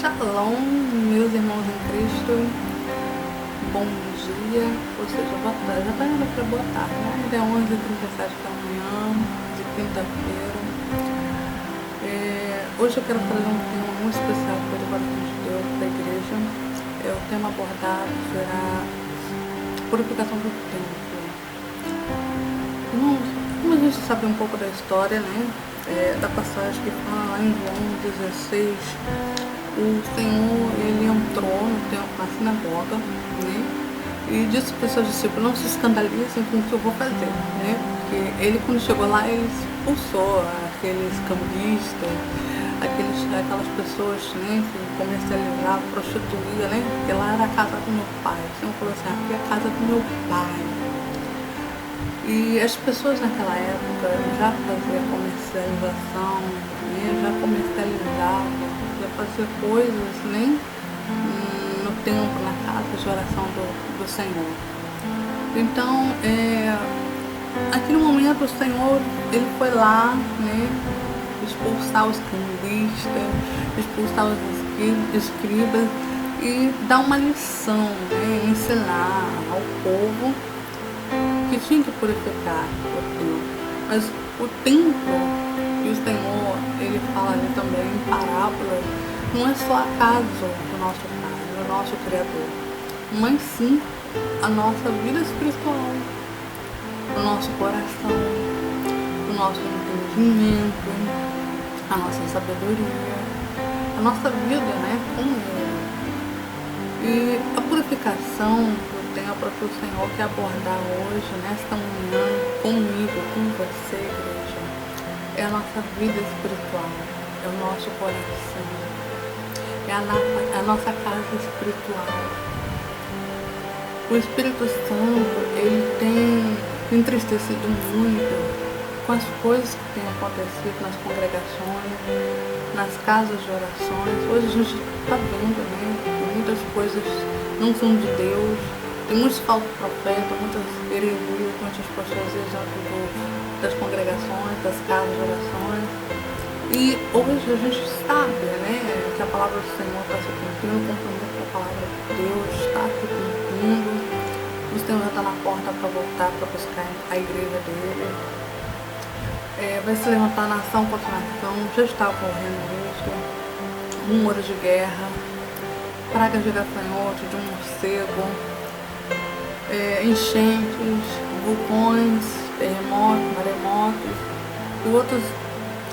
Shalom, meus irmãos em Cristo, bom dia, ou seja, boa tarde, já está indo para boa tarde, né? Ainda é 11h37 da manhã, de quinta-feira. Hoje eu quero trazer um tema muito especial para o coração de Deus, da igreja. O tema abordado será purificação do templo. Como a gente sabe um pouco da história, né? Da passagem que fala lá em João 16, o Senhor, ele entrou no templo, na sinagoga, né? E disse para os seus discípulos: não se escandalizem com o que eu vou fazer, né? Porque ele, quando chegou lá, ele expulsou aqueles cambistas, aquelas pessoas, né, que comercializavam, prostituíam, né? Porque lá era a casa do meu pai. O Senhor falou assim: aqui é a casa do meu pai. E as pessoas naquela época já faziam comercialização, né? Já comercializavam, já faziam coisas, né? No templo, na casa de oração do Senhor. Então, naquele momento o Senhor, ele foi lá, né? Expulsar os cambistas, expulsar os escribas e dar uma lição, né? Ensinar ao povo que tinha que purificar o templo. Mas o templo, que o Senhor, ele fala ali também em parábolas, não é só a casa do nosso Pai, do nosso Criador, mas sim a nossa vida espiritual, o nosso coração, o nosso entendimento, a nossa sabedoria, a nossa vida, né, com Ele. E a purificação para que o Senhor quer abordar hoje, nesta manhã, comigo, com você, igreja, é a nossa vida espiritual, é o nosso coração, é a nossa casa espiritual. O Espírito Santo, ele tem entristecido muito com as coisas que têm acontecido nas congregações, nas casas de orações. Hoje a gente está vendo, né, que muitas coisas não são de Deus. Tem muitos falsos profetas, muitas heresias, muitas pessoas dentro das congregações, das casas de orações. E hoje a gente sabe, né, que a palavra do Senhor está se cumprindo, o compromisso com a palavra de Deus está se cumprindo. O Senhor está na porta para voltar, para buscar a igreja dele. Vai se levantar nação contra nação, já está ocorrendo isso. Rumores de guerra, pragas de gafanhoto, de um morcego, enchentes, vulcões, terremotos, maremotos e outras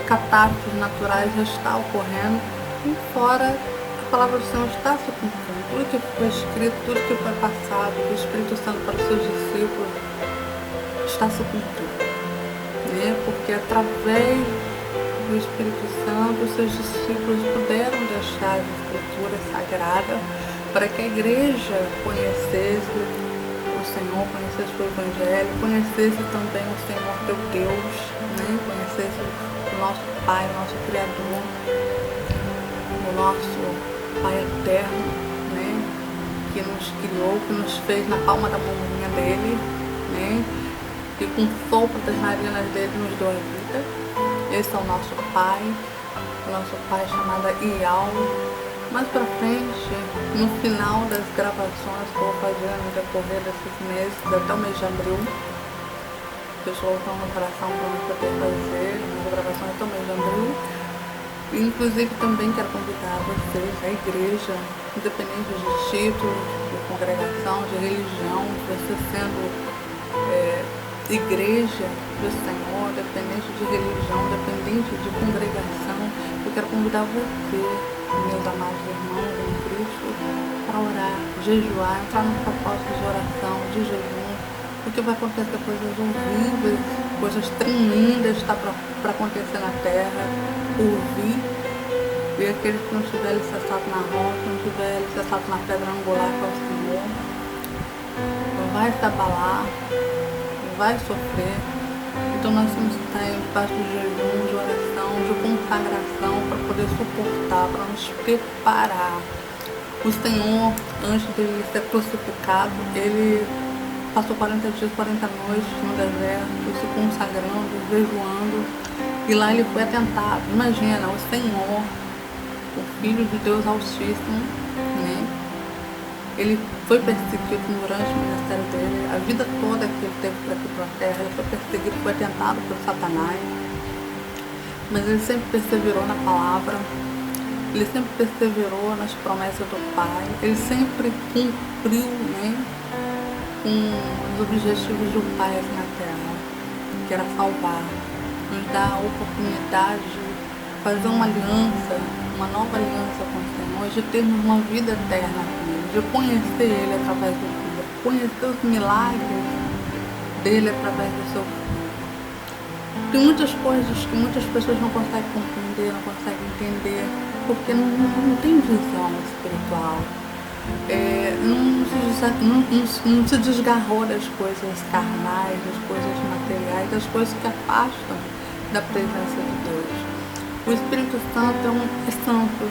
catástrofes naturais já está ocorrendo, e fora a palavra do Senhor está se cumprindo. Tudo que foi escrito, tudo que foi passado do Espírito Santo para os seus discípulos está se cumprindo, né? Porque através do Espírito Santo os seus discípulos puderam deixar a Escritura Sagrada para que a igreja conhecesse o Senhor, conhecesse o Evangelho, conhecesse também o Senhor teu Deus, né? Conhecesse o nosso Pai, o nosso Criador, o nosso Pai eterno, né? Que nos criou, que nos fez na palma da mãozinha dele, né? Que com o sopro das narinas dele nos deu a vida. Esse é o nosso Pai chamado Ial. Mais pra frente, no final das gravações que eu vou fazer no decorrer desses meses, até o mês de abril, o pessoal está no coração para nós poder fazer as gravações até o mês de abril. E, inclusive, também quero convidar vocês, a igreja, independente de título, de congregação, de religião, você sendo igreja do Senhor, dependente de religião, dependente de congregação, eu quero convidar você, meus amados irmãos em Cristo, para orar, jejuar, entrar no propósito de oração, de jejum, porque vai acontecer coisas horríveis, coisas tremendas está para acontecer na terra, ouvir, e aquele que não estiver alicerçado na rocha, não estiver alicerçado na pedra angular que é o Senhor, vai se abalar, vai sofrer. Então nós temos que estar em paz de jejum, de oração, de consagração, para poder suportar, para nos preparar. O Senhor, antes de ele ser crucificado, ele passou 40 dias, 40 noites no deserto, se consagrando, jejuando, e lá ele foi atentado. Imagina, o Senhor, o Filho de Deus Altíssimo, né? Ele foi perseguido durante o ministério dele, a vida toda que ele teve para aqui pela terra, ele foi perseguido, foi tentado por Satanás, mas ele sempre perseverou na palavra, ele sempre perseverou nas promessas do Pai, ele sempre cumpriu, né, com os objetivos do Pai aqui na terra, que era salvar, nos dar a oportunidade de fazer uma aliança, uma nova aliança com o Senhor, de termos uma vida eterna com Ele, de conhecer Ele através do Filho, conhecer os milagres dele através do seu Filho. Tem muitas coisas que muitas pessoas não conseguem compreender, não conseguem entender, porque não tem visão espiritual. Não se desgarrou das coisas carnais, das coisas materiais, das coisas que afastam da presença de Deus. O Espírito Santo é santo,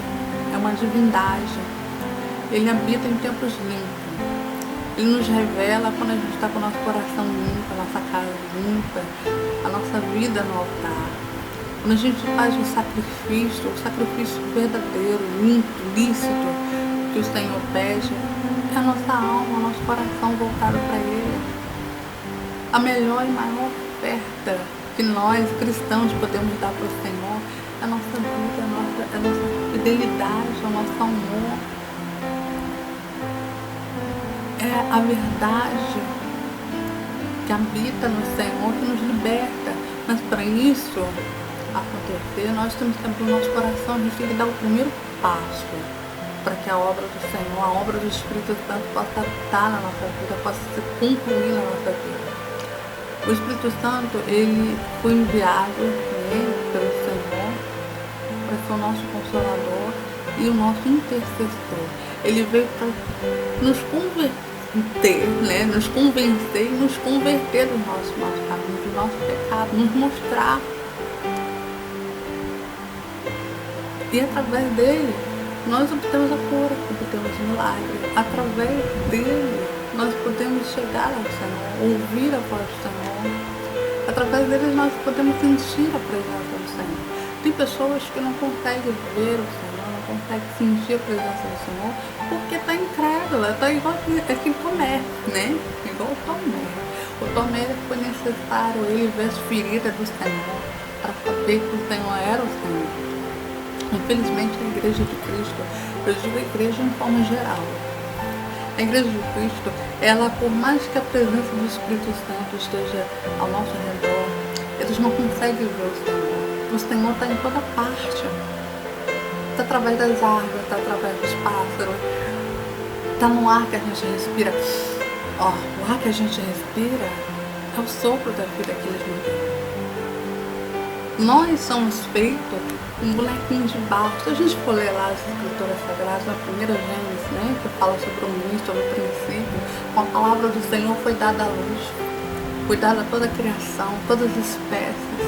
é uma divindade. Ele habita em tempos limpos. Ele nos revela quando a gente está com o nosso coração limpo, a nossa casa limpa, a nossa vida no altar. Quando a gente faz o sacrifício verdadeiro, limpo, lícito, que o Senhor pede, é a nossa alma, o nosso coração voltado para Ele. A melhor e maior oferta que nós, cristãos, podemos dar para o Senhor é a nossa vida, a nossa fidelidade, o nosso amor. É a verdade que habita no Senhor, que nos liberta. Mas para isso acontecer, nós temos que abrir o nosso coração, a gente tem que dar o primeiro passo para que a obra do Senhor, a obra do Espírito Santo possa estar na nossa vida, possa se concluir na nossa vida. O Espírito Santo, ele foi enviado, né, pelo Senhor para ser o nosso Consolador e o nosso intercessor. Ele veio para nos converter, né, nos convencer e nos converter dos nossos maus caminhos, do nosso pecado, nos mostrar. E através dele, nós obtemos a cura, obtemos o milagre. Através dele, nós podemos chegar ao Senhor, ouvir a voz do Senhor. Através dele, nós podemos sentir a presença do Senhor. Tem pessoas que não conseguem ver o Senhor, não conseguem sentir a presença do Senhor, porque está incrédula, está igual aquele Tomé, né? Igual o Tomé. O Tomé foi necessário ele ver as feridas do Senhor para saber que o Senhor era o Senhor. Infelizmente, a Igreja de Cristo, eu digo a Igreja em forma geral, a Igreja de Cristo, ela, por mais que a presença do Espírito Santo esteja ao nosso redor, eles não conseguem ver o Senhor. O Senhor está em toda parte. Está através das árvores, está através dos pássaros, está no ar que a gente respira. Ó, o ar que a gente respira é o sopro da vida que eles não têm. Nós somos feitos um bonequinho de barro. Se a gente for ler lá as escrituras sagradas, na primeira Gênesis, né, que fala sobre o início, sobre o princípio, com a palavra do Senhor foi dada a luz, foi dada toda a criação, todas as espécies,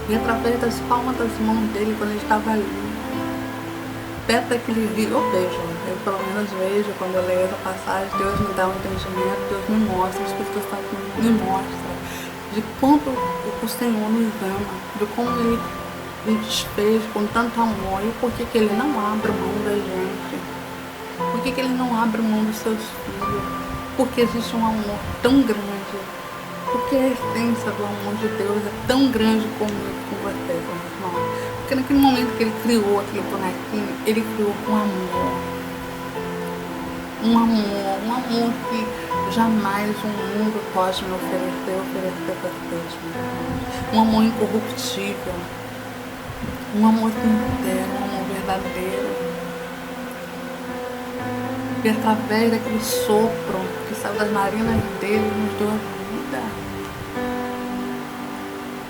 e através das palmas das mãos dele, quando ele estava ali, perto daquele rio, eu pelo menos vejo, quando eu leio essa passagem, Deus me dá um entendimento, Deus me mostra, o Espírito Santo me mostra de quanto o Senhor nos ama, de como Ele nos fez com tanto amor, e por que Ele não abre mão da gente, por que Ele não abre mão dos seus filhos, porque existe um amor tão grande, porque a essência do amor de Deus é tão grande comigo, com vocês, meus irmãos, porque naquele momento que Ele criou aquele bonequinho, Ele criou com amor, um amor que jamais o mundo pode me oferecer para vocês, meus irmãos. Um amor incorruptível, um amor sincero, um amor verdadeiro. E através daquele sopro que saiu das narinas dele, nos deu a vida.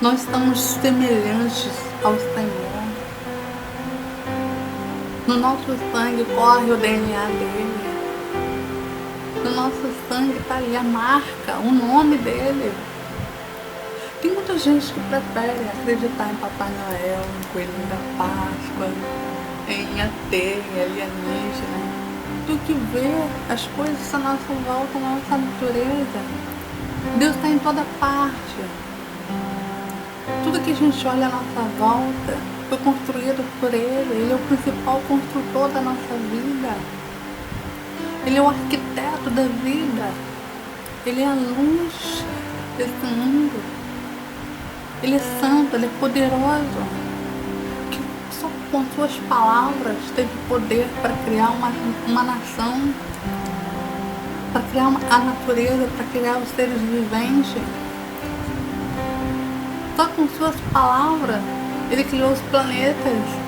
Nós estamos semelhantes ao Senhor. No nosso sangue corre o DNA dele. No nosso sangue está ali a marca, o nome dele. Tem muita gente que prefere acreditar em Papai Noel, em Coelhinho da Páscoa, em ET, em alienígena, do que ver as coisas à nossa volta, à nossa natureza. Deus está em toda parte. Tudo que a gente olha à nossa volta foi construído por Ele. Ele é o principal construtor da nossa vida. Ele é o arquiteto da vida. Ele é a luz desse mundo. Ele é santo, Ele é poderoso. Que só com suas palavras teve poder para criar uma nação, para criar a natureza, para criar os seres viventes. Só com suas palavras Ele criou os planetas.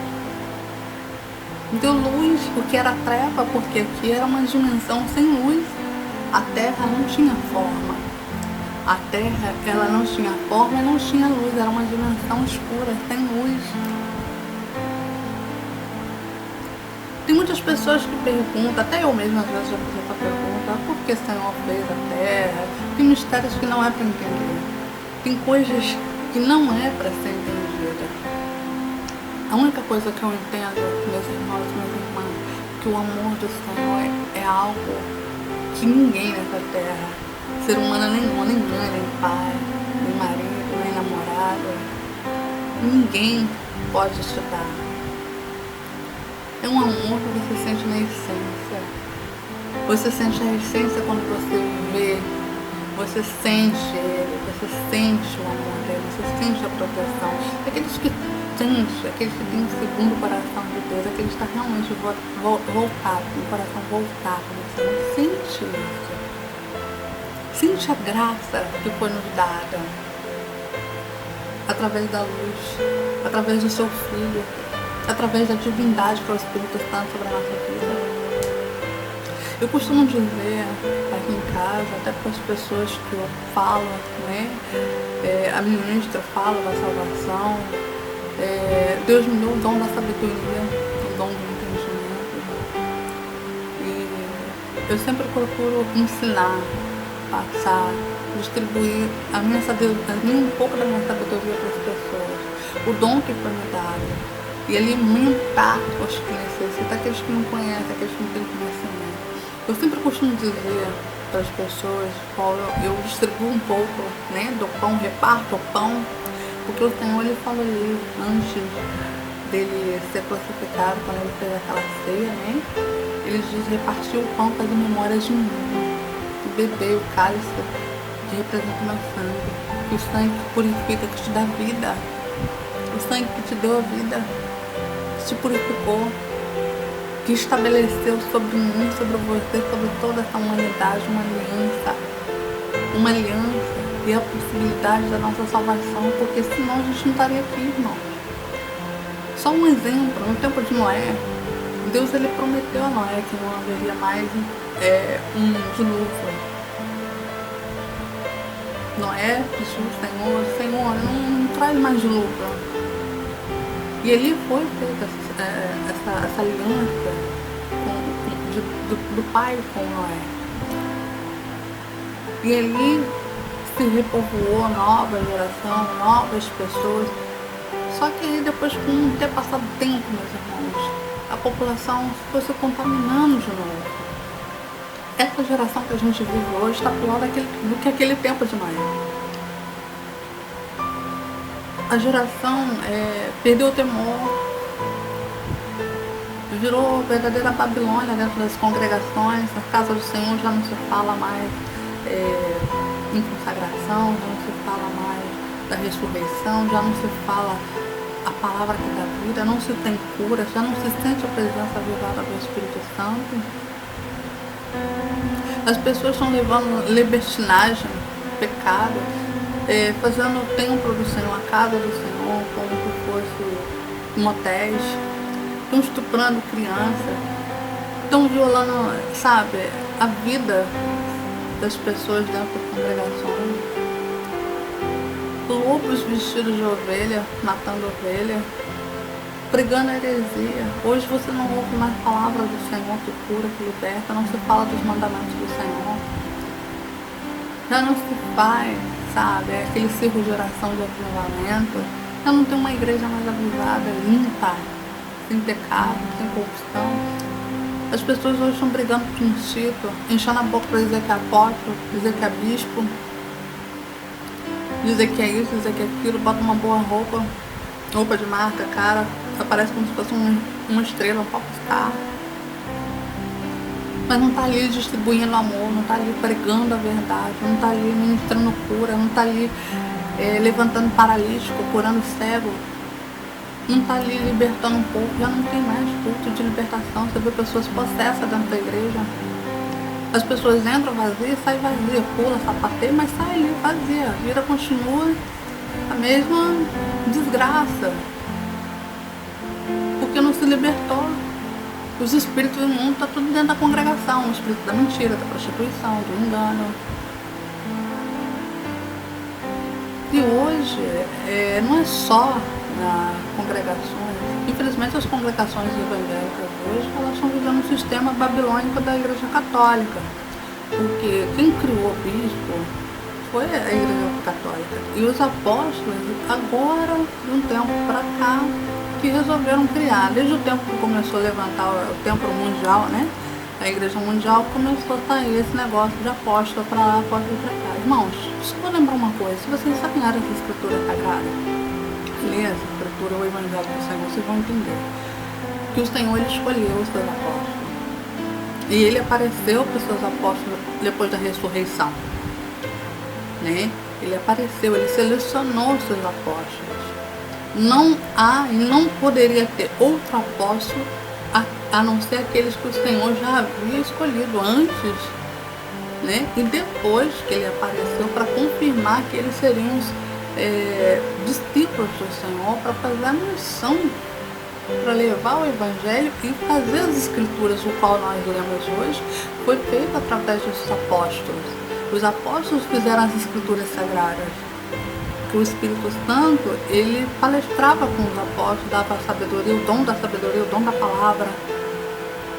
Deu luz, o que era treva, porque aqui era uma dimensão sem luz. A Terra não tinha forma. A Terra, ela não tinha forma e não tinha luz. Era uma dimensão escura, sem luz. Tem muitas pessoas que perguntam, até eu mesma às vezes já fiz essa pergunta, por que o Senhor fez a Terra? Tem mistérios que não é para entender. Tem coisas que não é para ser entendida. A única coisa que eu entendo, meus irmãos e minhas irmãs, que o amor do Senhor é algo que ninguém nessa terra, ser humano nenhum, nem mãe, nem pai, nem marido, nem namorado, ninguém pode te dar. É um amor que você sente na essência. Você sente a essência quando você vê, você sente ele, você sente o amor dele, você sente a proteção. Aqueles que sentem, aqueles que têm o segundo coração de Deus, aqueles que estão realmente voltados, com o coração voltado no Senhor, sente isso. Sente a graça que foi nos dada através da luz, através do seu Filho, através da divindade que é o Espírito Santo sobre a nossa vida. Eu costumo dizer aqui em casa, até para as pessoas que eu falo, né? A ministra fala da salvação, Deus me deu o dom da sabedoria, o dom do entendimento. E eu sempre procuro ensinar, passar, distribuir um pouco da minha sabedoria para as pessoas, o dom que foi me dado, e alimentar os que necessitam, aqueles que não conhecem, aqueles que não têm conhecimento. Eu sempre costumo dizer para as pessoas, eu distribuo um pouco, né, do pão, reparto o pão, porque o Senhor, Ele falou ali, antes dele ser crucificado, quando Ele fez aquela ceia, né, Ele diz, repartiu o pão para as memórias de mim, e beber o cálice que representa o meu sangue, que o sangue que purifica, que te dá vida, o sangue que te deu a vida, que te purificou, que estabeleceu sobre mim, sobre você, sobre toda essa humanidade, uma aliança e a possibilidade da nossa salvação, porque senão a gente não estaria aqui, irmão. Só um exemplo, no tempo de Noé, Deus ele prometeu a Noé que não haveria mais um dilúvio. Noé pediu ao Senhor, não traz mais dilúvio. E ali foi feita essa aliança do pai com Noé. E ali se repovoou nova geração, novas pessoas. Só que aí depois, com ter passado tempo, meus irmãos, a população foi se contaminando de novo. Essa geração que a gente vive hoje está pior do que aquele tempo de Noé. A geração perdeu o temor, virou verdadeira Babilônia dentro das congregações. A casa do Senhor já não se fala mais em consagração, já não se fala mais da ressurreição, já não se fala a palavra que dá vida, não se tem cura, já não se sente a presença avivada do Espírito Santo. As pessoas estão levando libertinagem, pecado, fazendo o templo do Senhor, a casa do Senhor, como se fosse motéis, estão estuprando crianças, estão violando, sabe, a vida das pessoas dentro das congregações. Lobos vestidos de ovelha, matando ovelha, pregando heresia. Hoje você não ouve mais palavras do Senhor que cura, que liberta, não se fala dos mandamentos do Senhor. Já não se faz, sabe, aquele ciclo de oração de avivamento. Já não tem uma igreja mais avivada, limpa, sem pecado, sem corrupção. As pessoas hoje estão brigando por um título, enchendo a boca para dizer que é apóstolo, dizer que é bispo, dizer que é isso, dizer que é aquilo, bota uma boa roupa, roupa de marca, cara, aparece como se fosse uma estrela, um popstar. Mas não tá ali distribuindo amor, não tá ali pregando a verdade, não tá ali ministrando cura, não tá ali levantando paralítico, curando cego, não tá ali libertando um povo. Já não tem mais culto de libertação. Você vê pessoas possessas dentro da igreja. As pessoas entram vazias, saem vazias, pula, sapateia, mas sai ali vazia. A vida continua a mesma desgraça, porque não se libertou. Os espíritos do mundo estão tudo dentro da congregação. O espírito da mentira, da prostituição, do engano. E hoje não é só nas congregações. Infelizmente as congregações evangélicas hoje, elas estão vivendo um sistema babilônico da Igreja Católica. Porque quem criou o bispo foi a Igreja Católica. E os apóstolos, agora, de um tempo para cá, que resolveram criar. Desde o tempo que começou a levantar o templo mundial, né? A Igreja Mundial começou a sair esse negócio de apóstolo para lá, apóstolo para cá. Irmãos, só vou lembrar uma coisa: se vocês examinarem essa escritura sagrada, ler essa escritura, o Evangelho do Senhor, vocês vão entender que o Senhor ele escolheu os seus apóstolos. E ele apareceu para os seus apóstolos depois da ressurreição, né? Ele apareceu, ele selecionou os seus apóstolos. Não há e não poderia ter outro apóstolo a não ser aqueles que o Senhor já havia escolhido antes, né? E depois que ele apareceu para confirmar que eles seriam os discípulos do Senhor, para fazer a missão, para levar o Evangelho e fazer as escrituras, o qual nós lemos hoje, foi feito através dos apóstolos. Os apóstolos fizeram as escrituras sagradas. Que o Espírito Santo, ele palestrava com os apóstolos, dava a sabedoria, o dom da sabedoria, o dom da palavra.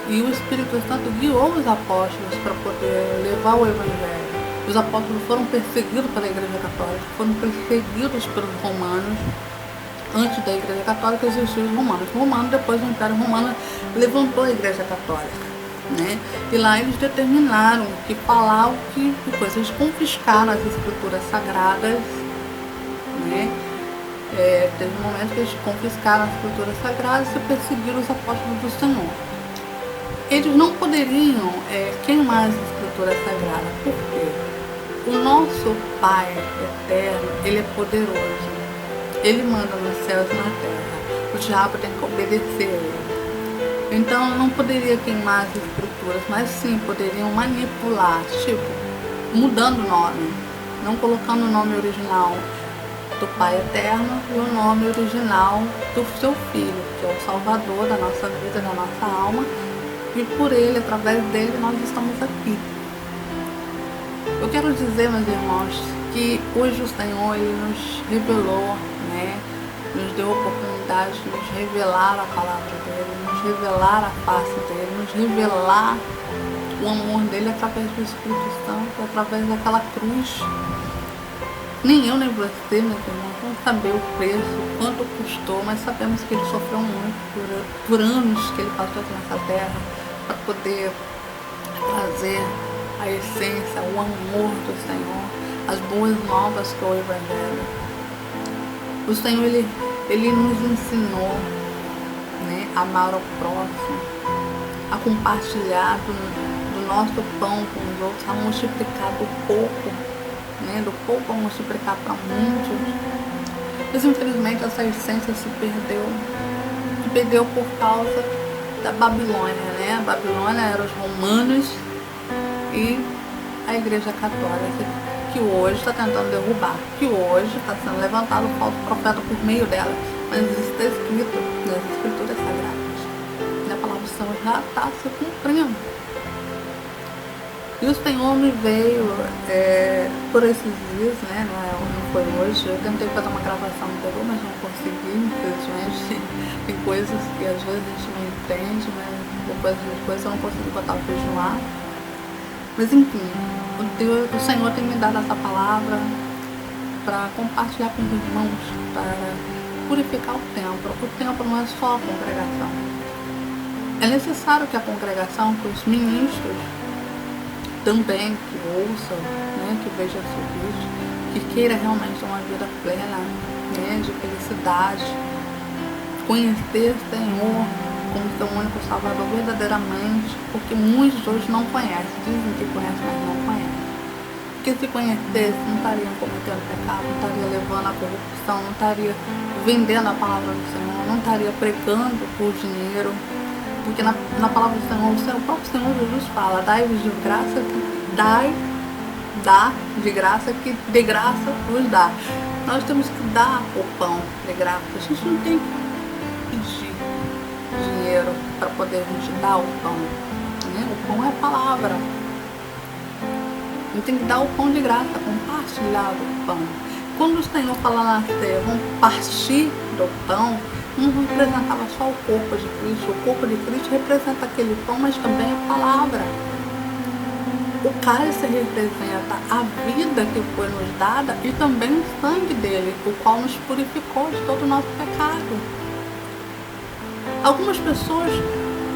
E o Espírito Santo guiou os apóstolos para poder levar o Evangelho. Os apóstolos foram perseguidos pela Igreja Católica, foram perseguidos pelos romanos. Antes da Igreja Católica existiam os romanos. O romano, depois do Império Romano, levantou a Igreja Católica, né? E lá eles determinaram que falar o que depois eles confiscaram as escrituras sagradas, né? Teve um momento que eles confiscaram as escrituras sagradas e perseguiram os apóstolos do Senhor. Eles não poderiam queimar as escrituras sagradas. Por quê? O nosso Pai eterno, ele é poderoso. Ele manda nos céus e na terra. O diabo tem que obedecer a ele. Então não poderia queimar as escrituras, mas sim poderiam manipular, tipo, mudando o nome, não colocando o nome original do Pai eterno e o nome original do seu Filho, que é o Salvador da nossa vida, da nossa alma, e por ele, através dele, nós estamos aqui. Eu quero dizer, meus irmãos, que hoje o Senhor ele nos revelou, né? Nos deu a oportunidade de nos revelar a palavra dele, nos revelar a face dele, nos revelar o amor dele através do Espírito Santo, através daquela cruz. Nem eu nem você, meus irmãos, vamos saber o preço, quanto custou, mas sabemos que ele sofreu muito por anos que ele passou aqui nessa terra para poder trazer a essência, o amor do Senhor, as boas novas que é o Evangelho. O Senhor, ele nos ensinou, né, a amar ao próximo, a compartilhar do nosso pão com os outros, a multiplicar do pouco, né, do pouco a multiplicar para muitos. Mas infelizmente essa essência se perdeu por causa da Babilônia, né? A Babilônia eram os romanos e a Igreja Católica, que hoje está tentando derrubar, que hoje está sendo levantado o falso profeta por meio dela, mas isso está escrito nas escrituras sagradas, e a palavra do Senhor já está se cumprindo. E o Senhor me veio por esses dias, né? Não foi hoje. Eu tentei fazer uma gravação anterior, mas não consegui, infelizmente. Tem coisas que às vezes a gente não entende, mas depois das coisas eu não consegui botar o vídeo no ar. Mas enfim, o Senhor tem me dado essa palavra para compartilhar com os irmãos, para purificar o templo. O templo não é só a congregação. É necessário que a congregação, que os ministros também, que ouçam, né, que vejam esse vídeo, que queira realmente uma vida plena, né, de felicidade, conhecer o Senhor como seu único Salvador verdadeiramente, porque muitos hoje não conhecem, dizem que conhecem, mas não conhecem. Porque se conhecesse, não estaria cometendo pecado, não estaria levando a corrupção, não estaria vendendo a palavra do Senhor, não estaria pregando por dinheiro. Porque na palavra do Senhor, o próprio Senhor Jesus fala: dai-vos de graça, dá de graça, que de graça vos dá. Nós temos que dar o pão de graça. A gente não tem que pedir dinheiro para poder a gente dar o pão, né? O pão é a palavra. A gente tem que dar o pão de graça, compartilhar o pão. Quando o Senhor fala lá, vamos partir do pão, não representava só o corpo de Cristo. O corpo de Cristo representa aquele pão, mas também a palavra. O cálice representa a vida que foi nos dada e também o sangue dele, o qual nos purificou de todo o nosso pecado. Algumas pessoas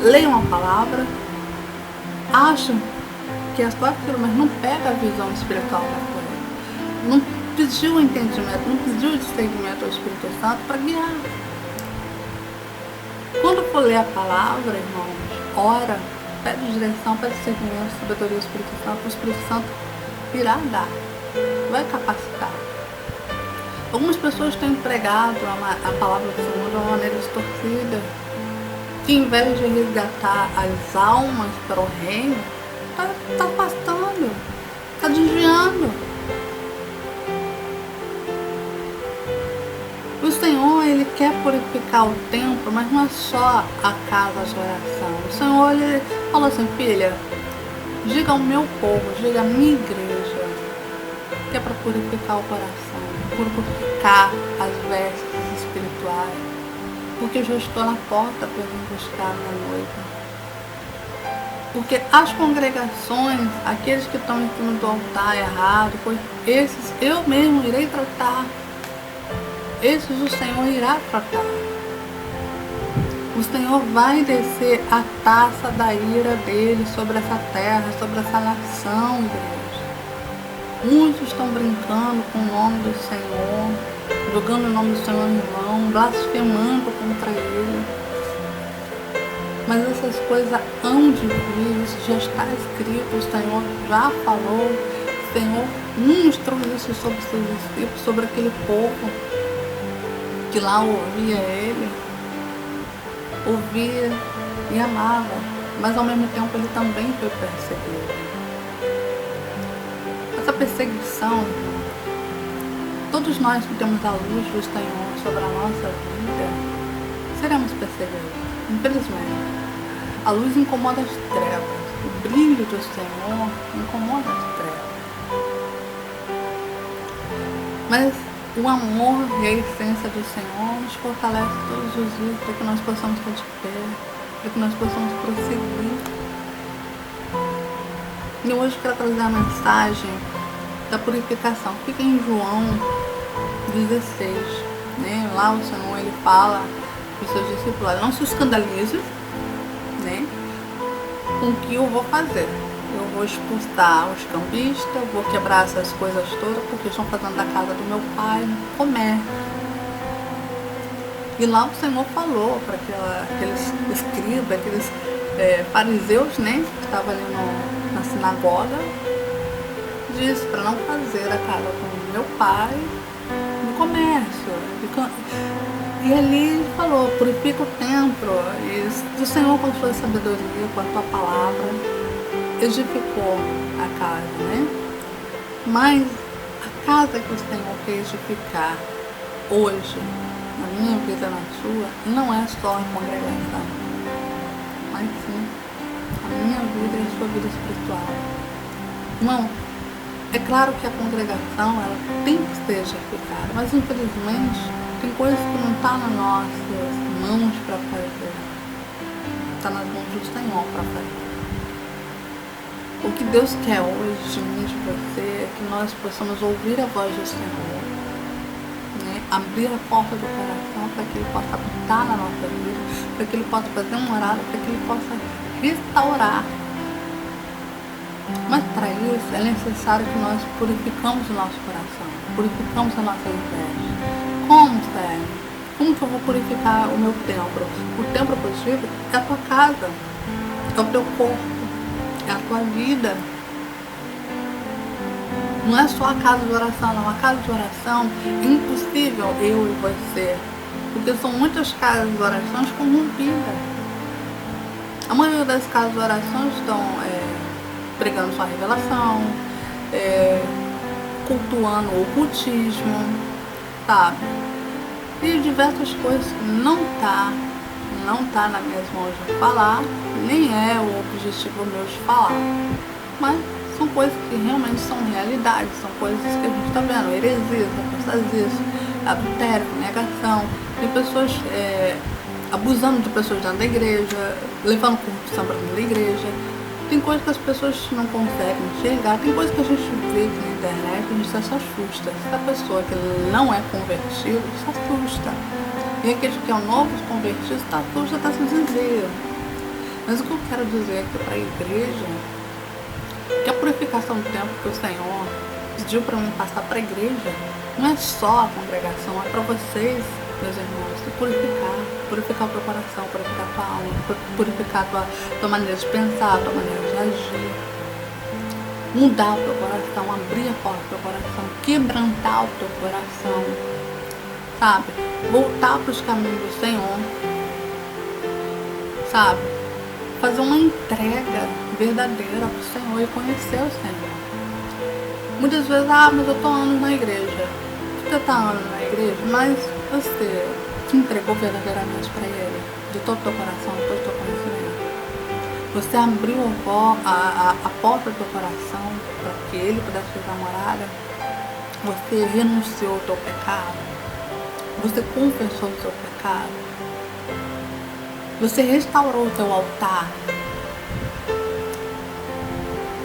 leem a palavra, acham que é só aquilo, mas não pega a visão espiritual da coisa. Não pediu o entendimento, não pediu o discernimento ao Espírito Santo para guiar. Quando for ler a palavra, irmãos, ora, pede direção, pede discernimento, sabedoria ao Espírito Santo, o Espírito Santo irá dar, vai capacitar. Algumas pessoas têm pregado a palavra do Senhor de uma maneira distorcida, que em vez de resgatar as almas para o reino, está afastando, está desviando. O Senhor, Ele quer purificar o templo, mas não é só a casa de oração. O Senhor, Ele falou assim: filha, diga ao meu povo, diga à minha igreja, que é para purificar o coração, purificar as vestes espirituais, porque eu já estou na porta para vir buscar na noiva. Porque as congregações, aqueles que estão em cima do altar errado, esses eu mesmo irei tratar. Esses o Senhor irá tratar. O Senhor vai descer a taça da ira dele sobre essa terra, sobre essa nação, igreja. Muitos estão brincando com o nome do Senhor, jogando o nome do Senhor em vão, blasfemando contra ele. Mas essas coisas hão de vir, isso já está escrito, o Senhor já falou, o Senhor mostrou isso sobre seus discípulos, sobre aquele povo que lá ouvia ele, ouvia e amava, mas ao mesmo tempo ele também foi perseguido. Essa perseguição, todos nós que temos a luz do Senhor sobre a nossa vida, seremos perseguidos, infelizmente. A luz incomoda as trevas, o brilho do Senhor incomoda as trevas. Mas o amor e a essência do Senhor nos fortalece todos os dias para que nós possamos estar de pé, para que nós possamos prosseguir. E hoje eu quero trazer a mensagem da purificação. Fica em João 16, né? Lá o Senhor, ele fala para os seus discípulos: não se escandalize, né, com o que eu vou fazer. Eu vou expulsar os cambistas, vou quebrar essas coisas todas, porque estão fazendo da casa do meu pai comércio. E lá o Senhor falou para aqueles escribas, aqueles fariseus, né, que estavam ali na sinagoga, disse para não fazer a casa do meu pai no comércio. E ali ele falou: purifica o templo. E o Senhor, com sua sabedoria, com a tua palavra, edificou a casa, né? Mas a casa que o Senhor quer edificar hoje, na minha vida, na sua, não é só a congregação, mas sim a minha vida e a sua vida espiritual. Não, é claro que a congregação, ela tem que ser edificada, mas infelizmente tem coisas que não estão nas nossas mãos para fazer, está nas mãos do Senhor para fazer. O que Deus quer hoje de mim, de você, é que nós possamos ouvir a voz do Senhor, né? Abrir a porta do coração para que Ele possa habitar na nossa vida, para que Ele possa fazer um morada, para que Ele possa restaurar. Mas para isso é necessário que nós purificamos o nosso coração, purificamos a nossa vida. Como, Sérgio? Como que eu vou purificar o meu templo? O templo positivo é a tua casa, é o teu corpo, é a tua vida. Não é só a casa de oração, não. A casa de oração é impossível eu e você, porque são muitas casas de oração corrompidas. A maioria das casas de oração estão pregando sua revelação, cultuando o ocultismo, sabe? E diversas coisas que não tá nas minhas mãos de falar, nem é o objetivo meu de falar. Mas são coisas que realmente são realidades, são coisas que a gente está vendo, heresias, apostasias, adultério, negação, tem pessoas abusando de pessoas dentro da igreja, levando corrupção para dentro da igreja. Tem coisas que as pessoas não conseguem enxergar, tem coisas que a gente vê aqui na internet e a gente se assusta. Se a pessoa que não é convertida se assusta. E aquele que é um novo convertido se assusta, está se dizendo. Mas o que eu quero dizer aqui para a igreja, que a purificação do tempo que o Senhor pediu para mim passar para a igreja, não é só a congregação, é para vocês, meus irmãos, se purificar o teu coração, purificar a tua alma, purificar a tua maneira de pensar, a tua maneira de agir, mudar o teu coração, abrir a porta do teu coração, quebrantar o teu coração, sabe? Voltar para os caminhos do Senhor, sabe? Fazer uma entrega verdadeira para o Senhor e conhecer o Senhor. Muitas vezes, mas eu tô anos na igreja. Você tá anos na igreja, mas você se entregou verdadeiramente para Ele, de todo o teu coração, de todo o teu conhecimento. Você abriu a porta do teu coração para que Ele pudesse fazer a morada. Você renunciou ao teu pecado. Você confessou o seu pecado. Você restaurou o teu altar.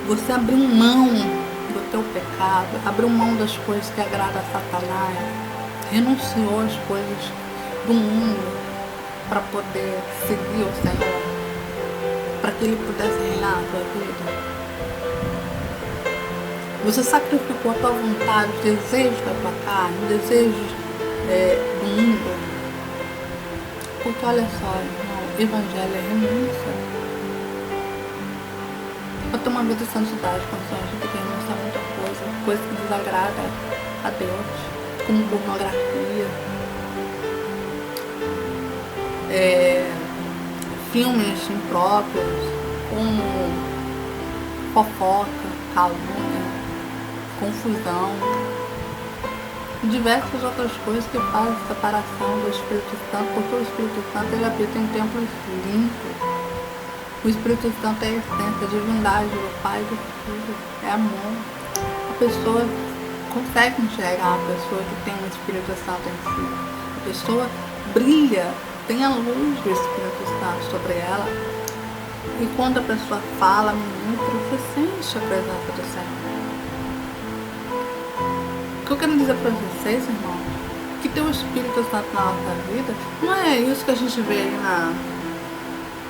Você abriu mão do teu pecado, abriu mão das coisas que agradam a Satanás, renunciou às coisas do mundo para poder seguir o Senhor, para que Ele pudesse reinar na tua vida. Você sacrificou a tua vontade, os desejos da tua carne, os desejos do mundo. Porque olha só, irmão, o Evangelho é renúncia. Para ter uma vida de santidade, quando a gente tem que renunciar a muita coisa que desagrada a Deus, como pornografia, filmes impróprios, como fofoca, calúnia, confusão, e diversas outras coisas que fazem separação do Espírito Santo, porque o Espírito Santo ele habita em templos limpos. O Espírito Santo é a essência, a divindade do Pai e do Filho, é amor. A pessoa consegue enxergar a pessoa que tem o Espírito Santo em si. A pessoa brilha, tem a luz do Espírito Santo sobre ela. E quando a pessoa fala, ministra, você sente a presença do Senhor. O que eu quero dizer para vocês, irmãos, que ter o Espírito Santo na nossa vida não é isso que a gente vê aí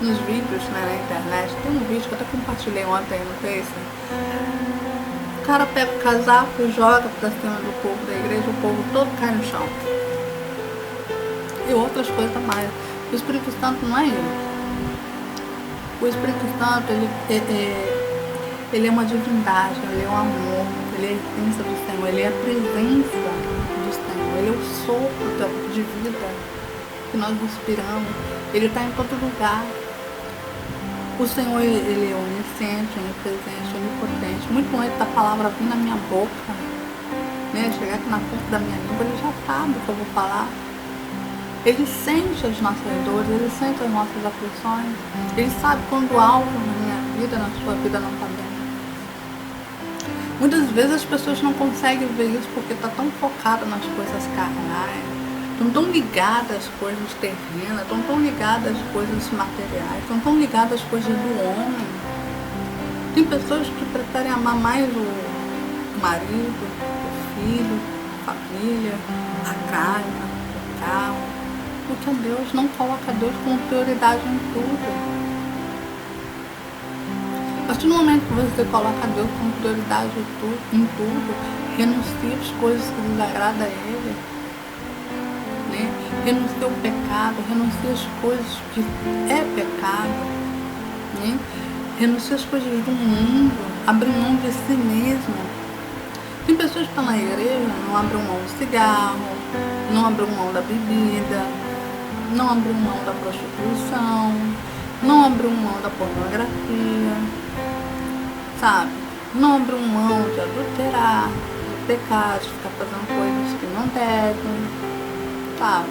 nos vídeos, né, na internet. Tem um vídeo que eu até compartilhei ontem no Facebook. O cara pega o casaco e joga pra cima do povo da igreja, o povo todo cai no chão. E outras coisas mais. O Espírito Santo não é isso. O Espírito Santo, ele é uma divindade, ele é um amor, ele é a essência do Senhor, ele é a presença do Senhor, ele é o sopro de vida que nós respiramos, ele está em todo lugar. O Senhor, ele é onisciente, onipresente, onipotente. Muito antes da palavra vir na minha boca, né, chegar aqui na ponta da minha língua, ele já sabe o que eu vou falar. Ele sente as nossas dores, ele sente as nossas aflições. Ele sabe quando algo na minha vida, na sua vida não está bem. Muitas vezes as pessoas não conseguem ver isso porque está tão focada nas coisas carnais, estão tão ligadas às coisas terrenas, estão tão ligadas às coisas materiais, estão tão ligadas às coisas do homem. Tem pessoas que preferem amar mais o marido, o filho, a família, a casa, o carro, porque Deus não coloca Deus como prioridade em tudo. A partir do momento que você coloca Deus como prioridade em tudo, renuncia às coisas que desagradam a Ele, né? renuncia ao pecado, renuncia às coisas que é pecado, né? Renuncia às coisas do mundo, abre mão de si mesmo. Tem pessoas que estão na igreja, não abrem mão do cigarro, não abrem mão da bebida, não abrem mão da prostituição, não abrem mão da pornografia, sabe? Não abrem mão de adulterar, de pecar, de ficar fazendo coisas que não devem, sabe?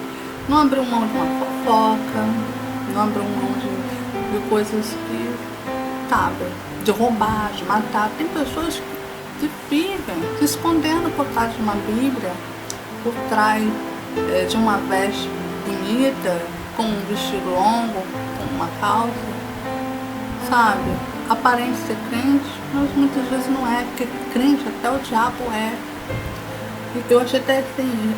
Não abrem mão de uma fofoca, não abrem mão de coisas que, sabe? De roubar, de matar. Tem pessoas que vivem se escondendo por trás de uma Bíblia, por trás de uma veste bonita, com um vestido longo, com uma calça, sabe? Aparente ser crente, mas muitas vezes não é, porque crente até o diabo é. E eu achei até assim,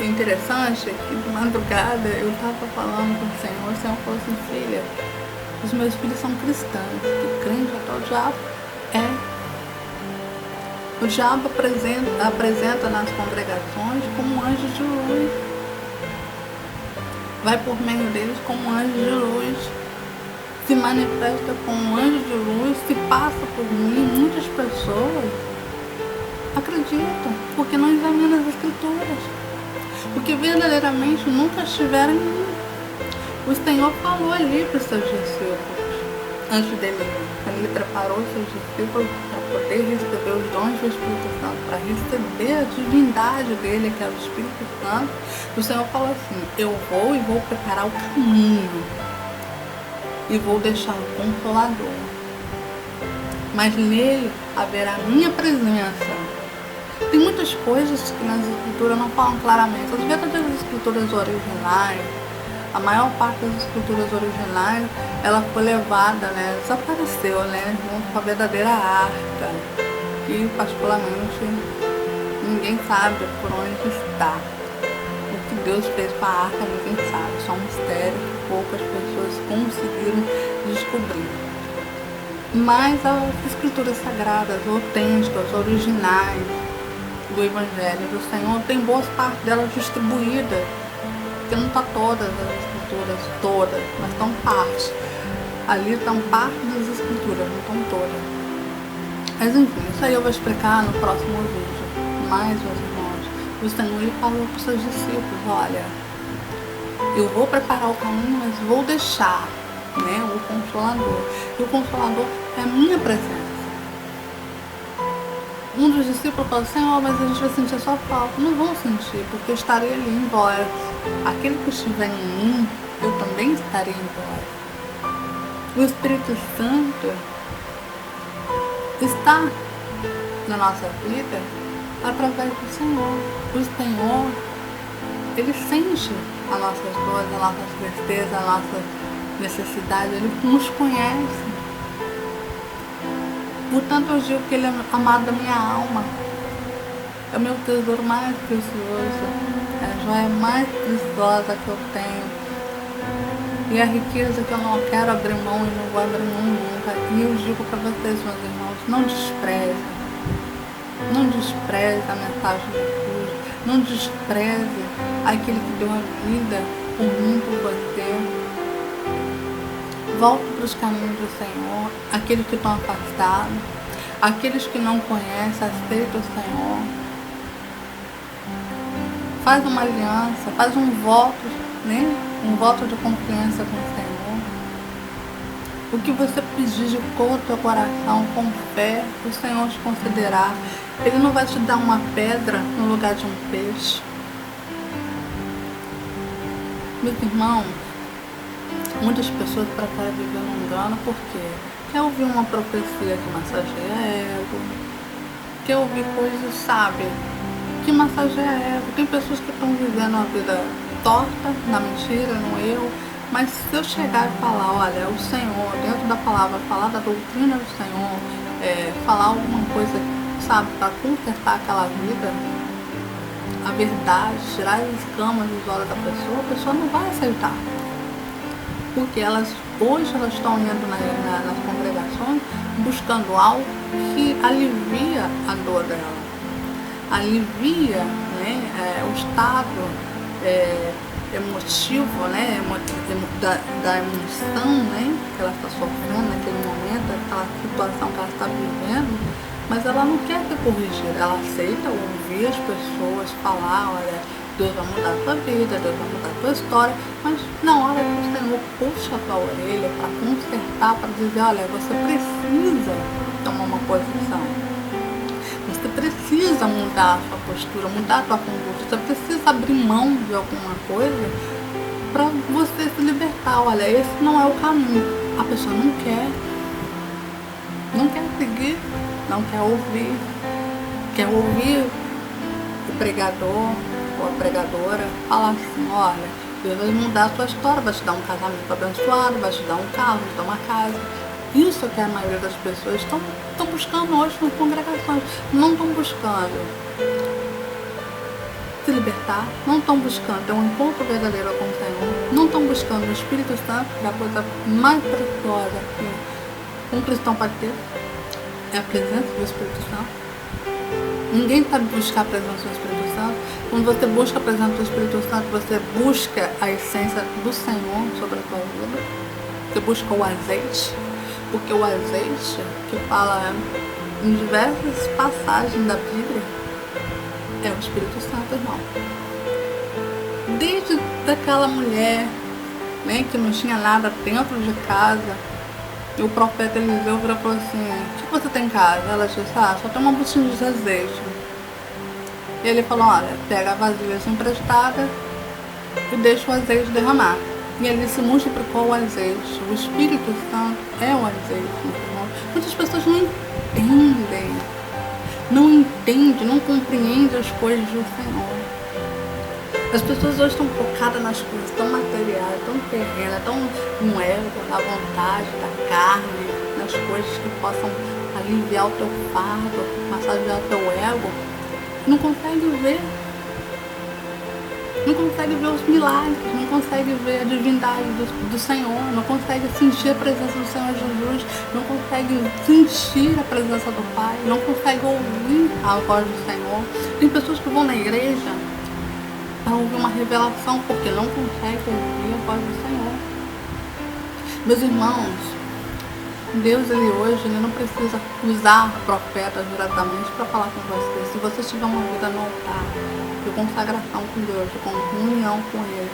interessante que de madrugada eu estava falando com o Senhor falou assim, filha, os meus filhos são cristãos, que crente até o diabo é. O diabo apresenta nas congregações como anjo de luz. Vai por meio deles como anjo de luz. Se manifesta como anjo de luz, se passa por mim. Muitas pessoas acreditam, porque não examinam as escrituras. Porque verdadeiramente nunca estiveram em mim. O Senhor falou ali para os seus discípulos, antes dele, quando ele preparou os seus discípulos para poder receber os dons do Espírito Santo, para receber a divindade dele, que é o Espírito Santo, o Senhor falou assim, eu vou preparar o caminho e vou deixar o Consolador, mas nele haverá a minha presença. Tem muitas coisas que nas escrituras não falam claramente. As verdadeiras escrituras originais, a maior parte das escrituras originais, ela foi levada, né, desapareceu, né, junto com a verdadeira arca, que particularmente ninguém sabe por onde está. O que Deus fez com a arca ninguém sabe, só um mistério que poucas pessoas conseguiram descobrir. Mas as escrituras sagradas, autênticas, originais do Evangelho do Senhor, tem boas partes delas distribuídas, porque não está todas as escrituras, todas, mas estão partes. Ali estão partes das escrituras, não estão todas. Mas enfim, isso aí eu vou explicar no próximo vídeo. Mas, meus irmãos, o Senhor ele falou para os seus discípulos, olha, eu vou preparar o caminho, mas vou deixar, né, o Consolador. E o Consolador é a minha presença. Um dos discípulos falou, Senhor, mas a gente vai sentir a sua falta. Não vão sentir, porque eu estarei ali em vós. Aquele que estiver em mim, eu também estarei em vós. O Espírito Santo está na nossa vida através do Senhor. O Senhor, ele sente as nossas dores, as nossas tristezas, a nossa necessidade, ele nos conhece. Portanto, eu digo que ele é amado da minha alma. É o meu tesouro mais precioso. É a joia mais preciosa que eu tenho. E a riqueza que eu não quero abrir mão e não vou abrir mão nunca. E eu digo para vocês, meus irmãos, não despreze. Não despreze a mensagem da cruz. Não despreze aquele que deu a vida por mim, por você. Volte para os caminhos do Senhor, aqueles que estão afastados, aqueles que não conhecem, aceita o Senhor. Faz uma aliança, faz um voto, né? Um voto de confiança com o Senhor. O que você pedir de todo o teu coração, com fé, o Senhor te concederá. Ele não vai te dar uma pedra no lugar de um peixe. Meus irmãos, muitas pessoas preferem viver no engano porque quer ouvir uma profecia que massageia ego, quer ouvir coisas, sabe, que massageia ego. Tem pessoas que estão vivendo uma vida torta, na mentira, no erro, mas se eu chegar e falar, olha, o Senhor, dentro da palavra, falar da doutrina do Senhor, falar alguma coisa, sabe, para consertar aquela vida, a verdade, tirar as escamas dos olhos da pessoa, a pessoa não vai aceitar. Porque hoje elas estão indo nas congregações buscando algo que alivia a dor dela, alivia, né, o estado emotivo, né, da emoção, né, que ela está sofrendo naquele momento, aquela situação que ela está vivendo, mas ela não quer ser corrigida, ela aceita ouvir as pessoas falar, olha, Deus vai mudar a tua vida, Deus vai mudar a tua história, mas na hora que o Senhor puxa a tua orelha para consertar, para dizer, olha, você precisa tomar uma posição, você precisa mudar a sua postura, mudar a tua conduta, você precisa abrir mão de alguma coisa para você se libertar. Olha, esse não é o caminho. A pessoa não quer seguir, não quer ouvir o pregador ou a pregadora falar assim, olha, Deus vai mudar a tua história, vai te dar um casamento abençoado, vai te dar um carro, vai te dar uma casa. Isso que a maioria das pessoas estão buscando hoje nas congregações. Não estão buscando se libertar, não estão buscando ter um encontro verdadeiro com o Senhor, não estão buscando o Espírito Santo, que é a coisa mais preciosa que um cristão pode ter, é a presença do Espírito Santo. Ninguém pode buscar a presença do Espírito Santo. Quando você busca a presença do Espírito Santo, você busca a essência do Senhor sobre a tua vida, você busca o azeite, porque o azeite, que fala em diversas passagens da Bíblia, é o Espírito Santo, irmão. Desde daquela mulher, né, que não tinha nada dentro de casa, e o profeta Eliseu virou e falou assim, o que você tem em casa? Ela disse, só tem uma botija de azeite. E ele falou, olha, pega a vasilha emprestada e deixa o azeite derramar. E ele se multiplicou o azeite. O Espírito Santo é o azeite. Muitas pessoas não entendem, não compreendem as coisas do Senhor. As pessoas hoje estão focadas nas coisas tão materiais, tão terrenas, tão no ego, na vontade, da carne, nas coisas que possam aliviar o teu fardo, massagear o teu ego. Não consegue ver. Não consegue ver os milagres, não consegue ver a divindade do Senhor, não consegue sentir a presença do Senhor Jesus, não consegue sentir a presença do Pai, não consegue ouvir a voz do Senhor. Tem pessoas que vão na igreja para ouvir uma revelação, porque não conseguem ouvir a voz do Senhor. Meus irmãos, Deus hoje não precisa usar profetas diretamente para falar com você. Se você tiver uma vida no altar, de consagração com Deus, de comunhão com Ele,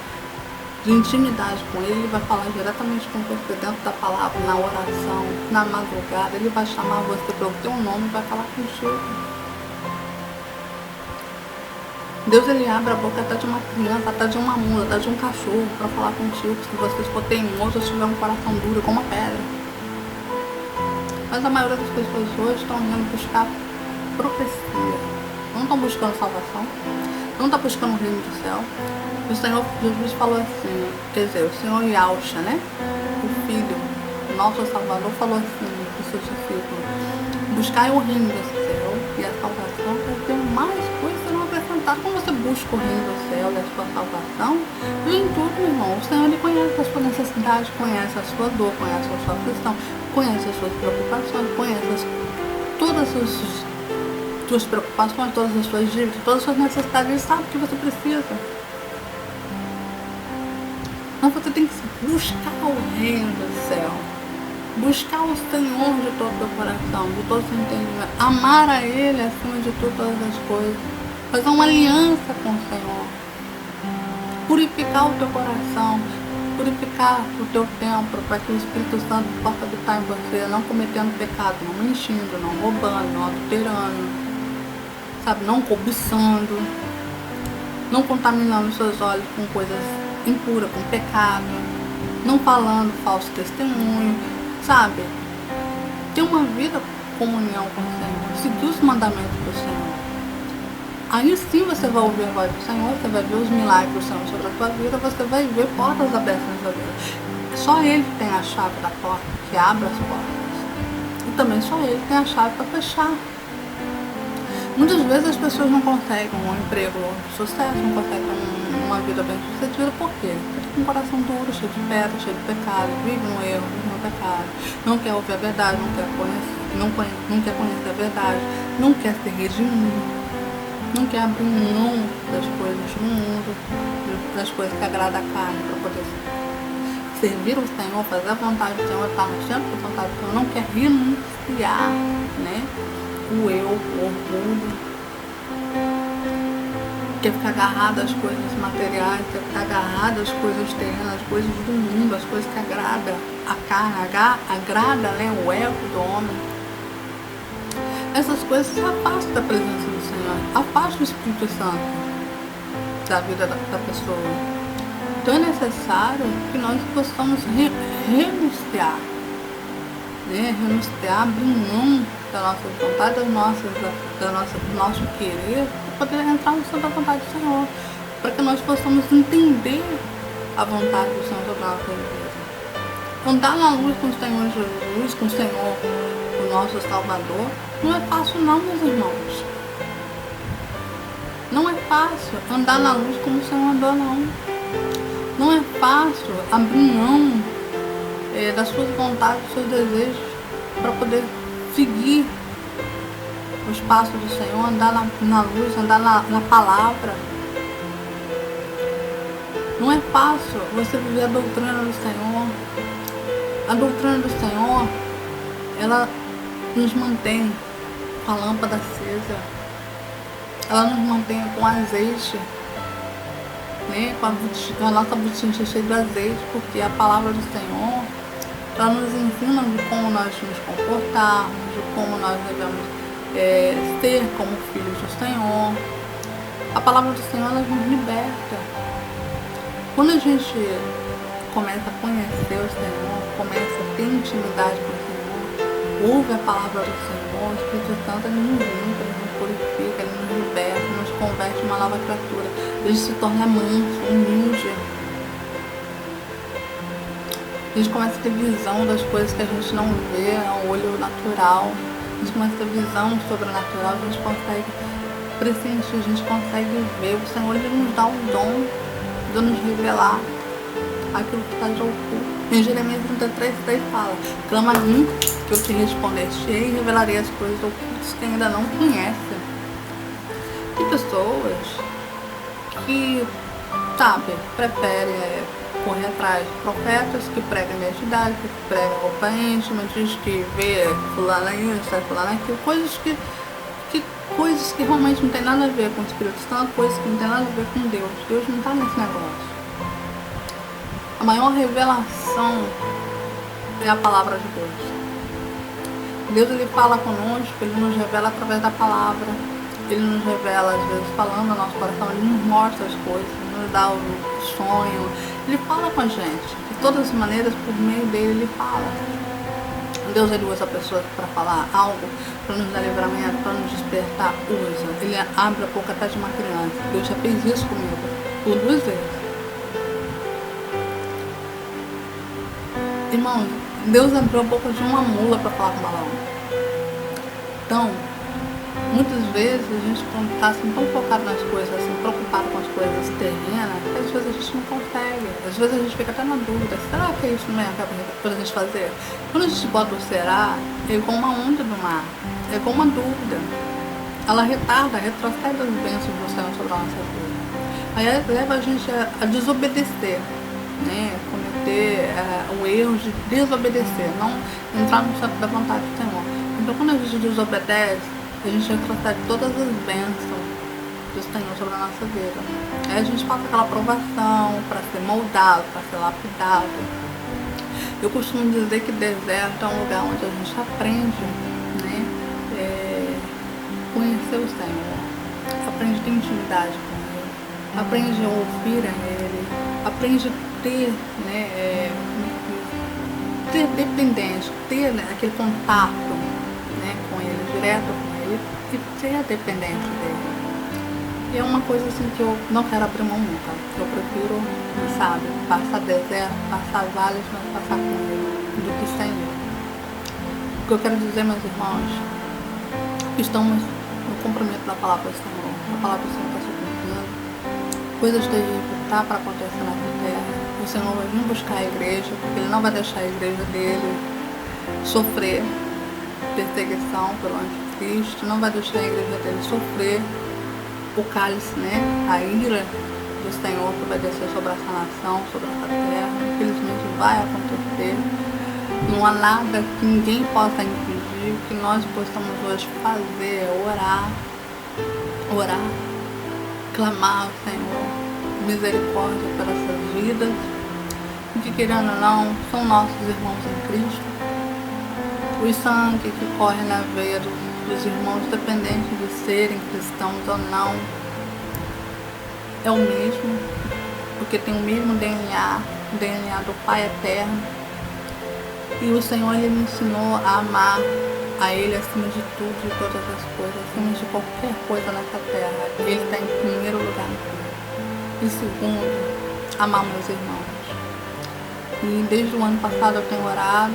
de intimidade com Ele, Ele vai falar diretamente com você dentro da palavra, na oração, na madrugada. Ele vai chamar você pelo teu nome e vai falar contigo. Deus, Ele abre a boca até de uma criança, até de uma mula, até de um cachorro para falar contigo, se você for teimoso ou tiver um coração duro como a pedra. Mas a maioria das pessoas hoje estão indo buscar profecia, não estão buscando salvação, não estão buscando o reino do céu. O Senhor Jesus falou assim, quer dizer, o Senhor Yahshua, né? O Filho, nosso Salvador, falou assim para os seus discípulos, buscai o reino do céu e a salvação, para ter mais coisas serão acrescentadas. Quando você busca o reino do céu e a sua salvação, vem tudo, meu irmão. O Senhor, Ele conhece a sua necessidade, conhece a sua dor, conhece a sua aflição, conhece as suas preocupações, conhece todas as suas preocupações, todas as suas dívidas, todas as suas necessidades. Ele sabe o que você precisa. Mas você tem que buscar o reino do céu, buscar o Senhor de todo o teu coração, de todo o seu entendimento, amar a Ele acima de tudo, todas as coisas, fazer uma aliança com o Senhor, purificar o teu coração, purificar o teu templo, para que o Espírito Santo possa habitar em você, não cometendo pecado, não mentindo, não roubando, não adulterando, sabe, não cobiçando, não contaminando seus olhos com coisas impuras, com pecado, não falando falso testemunho, sabe? Ter uma vida com comunhão com o Senhor, seguir os mandamentos do Senhor. Aí sim você vai ouvir a voz do Senhor, você vai ver os milagres do Senhor sobre a tua vida, você vai ver portas abertas na sua vida. Só Ele tem a chave da porta, que abre as portas. E também só Ele tem a chave para fechar. Muitas vezes as pessoas não conseguem um emprego de sucesso, não conseguem uma vida bem sucedida. Por quê? Porque tem um coração duro, cheio de pedra, cheio de pecado, vive no erro, vive no pecado, não quer ouvir a verdade, não quer conhecer a verdade, não quer ser redimido, não quer abrir mão das coisas do mundo, das coisas que agradam a carne, para poder servir o Senhor, fazer a vontade do Senhor, estar no centro da vontade do Senhor, não quer renunciar, né? O eu, o orgulho, quer ficar agarrado às coisas materiais, quer ficar agarrado às coisas terrenas, às coisas do mundo, às coisas que agradam a carne, agrada, né, o ego do homem. Essas coisas se afastam da presença do Senhor, afastam o Espírito Santo da vida da pessoa. Então é necessário que nós possamos renunciar, né? Renunciar, abrir mão da nossa vontade, do nosso querer, para poder entrar no centro da vontade do Senhor, para que nós possamos entender a vontade do Senhor sobre a nossa vida. Andar na luz com o Senhor Jesus, com o Senhor, o nosso Salvador, não é fácil não, meus irmãos. Não é fácil andar na luz como o Senhor andou, não. Não é fácil abrir mão das suas vontades, dos seus desejos, para poder seguir os passos do Senhor, andar na luz, andar na palavra. Não é fácil você viver a doutrina do Senhor. A doutrina do Senhor, ela nos mantém com a lâmpada acesa, ela nos mantém com azeite, né? Com a nossa botija cheia de azeite, porque a palavra do Senhor, ela nos ensina de como nós nos comportarmos, de como nós devemos ser como filhos do Senhor. A palavra do Senhor, ela nos liberta. Quando a gente começa a conhecer o Senhor, começa a ter intimidade com o Senhor, ouve a palavra do Senhor, o Espírito Santo, ele nos limpa, ele nos purifica, ele nos liberta, nos converte em uma nova criatura. A gente se torna manso, humilde. A gente começa a ter visão das coisas que a gente não vê ao olho natural. A gente começa a ter visão sobrenatural, a gente consegue pressentir, a gente consegue ver. O Senhor, ele nos dá o dom de nos revelar aquilo que está de oculto. Em Jeremias 33:3 fala: clama a mim, que eu te responderei e revelarei as coisas ocultas que ainda não conhecem. Tem pessoas que, sabe, preferem correr atrás de profetas que pregam identidade, que pregam roupa íntima, diz que vê fulana isso, fulana aquilo, coisas que realmente não tem nada a ver com o Espírito Santo, coisas que não tem nada a ver com Deus. Deus não está nesse negócio. A maior revelação é a palavra de Deus. Deus, ele fala conosco, ele nos revela através da palavra. Ele nos revela, às vezes, falando no nosso coração, ele nos mostra as coisas, nos dá o sonho. Ele fala com a gente, de todas as maneiras, por meio dele, ele fala. Deus, ele usa pessoas para falar algo, para nos dar livramento, para nos despertar, usa. Ele abre a boca até de uma criança. Deus já fez isso comigo, por 2 vezes. Irmão, Deus abriu a boca de uma mula para falar com Balaão. Então, muitas vezes a gente está assim, tão focado nas coisas, assim, preocupado com as coisas terrenas, que às vezes a gente não consegue. Às vezes a gente fica até na dúvida: será que é isso mesmo que é para a gente fazer? Quando a gente bota o será, é igual uma onda do mar, é igual uma dúvida. Ela retrocede as bênçãos do Senhor sobre a nossa vida. Aí leva a gente a desobedecer, né? Cometer o erro de desobedecer, não entrar no centro da vontade do Senhor. Então, quando a gente desobedece, a gente retrocede todas as bênçãos do Senhor sobre a nossa vida. Aí a gente passa aquela provação para ser moldado, para ser lapidado. Eu costumo dizer que deserto é um lugar onde a gente aprende, né, conhecer o Senhor, aprende a ter intimidade com Ele, aprende a ouvir a Ele, aprende a ter, né, ter dependência, ter, né, aquele contato, né, com Ele, direto com Ele, e ser dependente dele. E é uma coisa assim que eu não quero abrir mão nunca. Eu prefiro, sabe, passar deserto, passar vales, mas passar com Ele, do que sem Ele. O que eu quero dizer, meus irmãos, estamos no cumprimento da palavra do Senhor. A palavra do Senhor está se cumprindo. Coisas terríveis tá para acontecer na terra. O Senhor vai vir buscar a igreja, porque Ele não vai deixar a igreja dele sofrer perseguição pelo anticristo, não vai deixar a igreja dele sofrer o cálice, né, a ira do Senhor que vai descer sobre essa nação, sobre essa terra. Infelizmente vai acontecer. Não há nada que ninguém possa impedir. O que nós possamos hoje fazer é orar, clamar ao Senhor misericórdia por essas vidas, que querendo ou não, são nossos irmãos em Cristo. O sangue que corre na veia dos irmãos, independente de serem cristãos ou não, é o mesmo, porque tem o mesmo DNA, o DNA do Pai Eterno. E o Senhor, Ele me ensinou a amar a Ele acima de tudo, de todas as coisas, acima de qualquer coisa nessa terra. Ele está em primeiro lugar. E segundo, amar meus irmãos. E desde o ano passado eu tenho orado.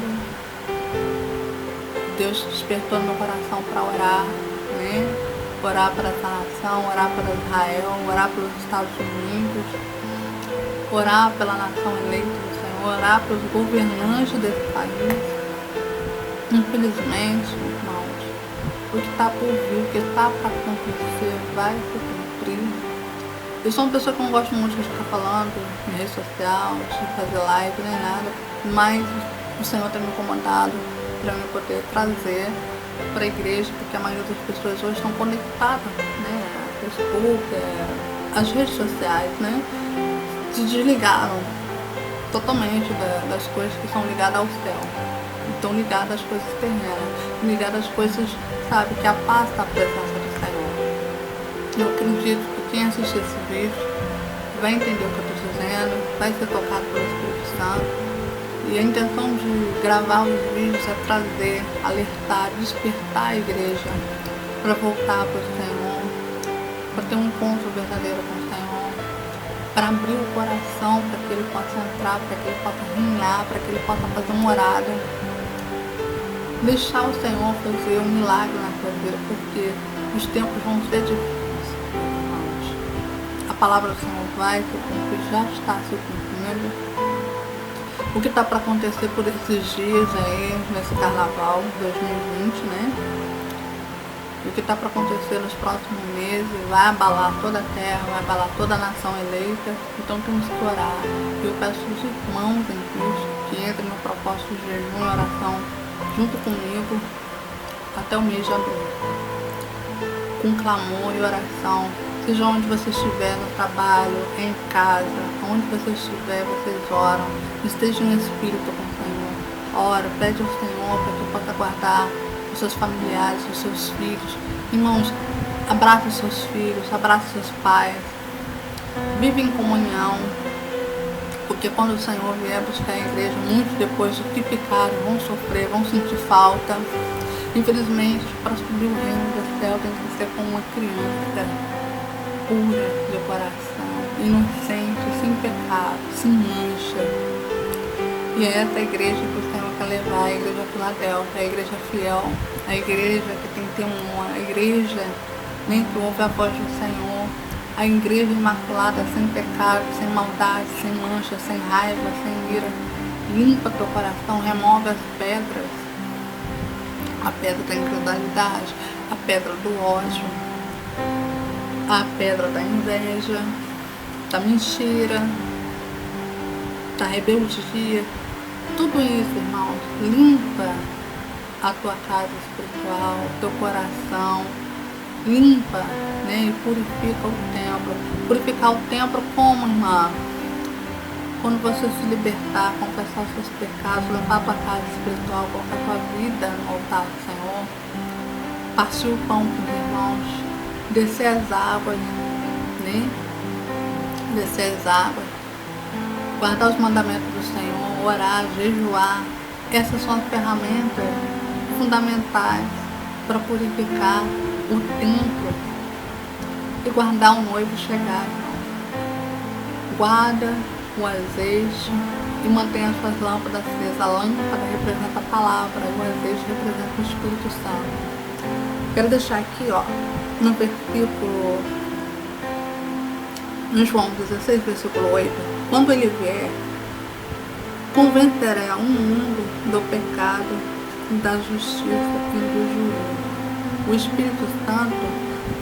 Deus despertou no meu coração para orar, né? Orar para essa nação, orar para Israel, orar pelos Estados Unidos, orar pela nação eleita do Senhor, orar pelos governantes desse país. Infelizmente, irmãos, o que está por vir, o que está para acontecer, vai se cumprir. Eu sou uma pessoa que não gosto muito de ficar falando em rede social, de fazer live, nem nada, mas o Senhor tem me incomodado para eu poder trazer para a igreja, porque a maioria das pessoas hoje estão conectadas, né? Facebook, as redes sociais, né? Se desligaram totalmente das coisas que são ligadas ao céu. Estão ligadas às coisas terrenas, ligadas às coisas, sabe, que afastam a presença do Senhor. Eu acredito que quem assistir esse vídeo vai entender o que eu estou dizendo, vai ser tocado pelo Espírito Santo. E a intenção de gravar os vídeos é trazer, alertar, despertar a igreja para voltar para o Senhor, para ter um encontro verdadeiro com o Senhor, para abrir o coração para que Ele possa entrar, para que Ele possa reinar, para que Ele possa fazer morada. Deixar o Senhor fazer um milagre na sua vida, porque os tempos vão ser difíceis, irmãos. A palavra do Senhor vai se cumprir, já está se cumprindo. O que está para acontecer por esses dias aí, nesse carnaval 2020, né? O que está para acontecer nos próximos meses vai abalar toda a terra, vai abalar toda a nação eleita. Então temos que orar. Eu peço aos irmãos em Cristo que entrem no propósito de jejum e oração junto comigo até o mês de abril. Com clamor e oração. Seja onde você estiver, no trabalho, em casa, onde você estiver, vocês oram. Esteja em espírito com o Senhor. Ora, pede ao Senhor para que possa guardar os seus familiares, os seus filhos. Irmãos, abraça os seus filhos, abraça os seus pais. Vive em comunhão. Porque quando o Senhor vier buscar a igreja, muitos depois do que ficaram vão sofrer, vão sentir falta. Infelizmente, para subir o reino do céu tem que ser como uma criança pura de coração, inocente, sem pecado, sem mancha. E é essa igreja que o Senhor quer levar, a igreja Filadélfia, a igreja fiel, a igreja que tem temor, a igreja que ouve a voz do Senhor, a igreja imaculada, sem pecado, sem maldade, sem mancha, sem raiva, sem ira. Limpa teu coração, remove as pedras, a pedra da incredulidade, a pedra do ódio, a pedra da inveja, da mentira, da rebeldia. Tudo isso, irmãos, limpa a tua casa espiritual, o teu coração, limpa, né, e purifica o templo. Purificar o templo como, irmã? Quando você se libertar, confessar os seus pecados, levar a tua casa espiritual, colocar a tua vida no altar do Senhor, partir o pão com os irmãos, descer as águas, né? Descer as águas, guardar os mandamentos do Senhor, orar, jejuar. Essas são as ferramentas fundamentais para purificar o templo e guardar o noivo chegar. Guarda o azeite e mantenha as suas lâmpadas acesas. A lâmpada representa a palavra e o azeite representa o Espírito Santo. Quero deixar aqui, ó, no versículo, em João 16, versículo 8, quando ele vier, convencerá o mundo do pecado, da justiça e do juízo. O Espírito Santo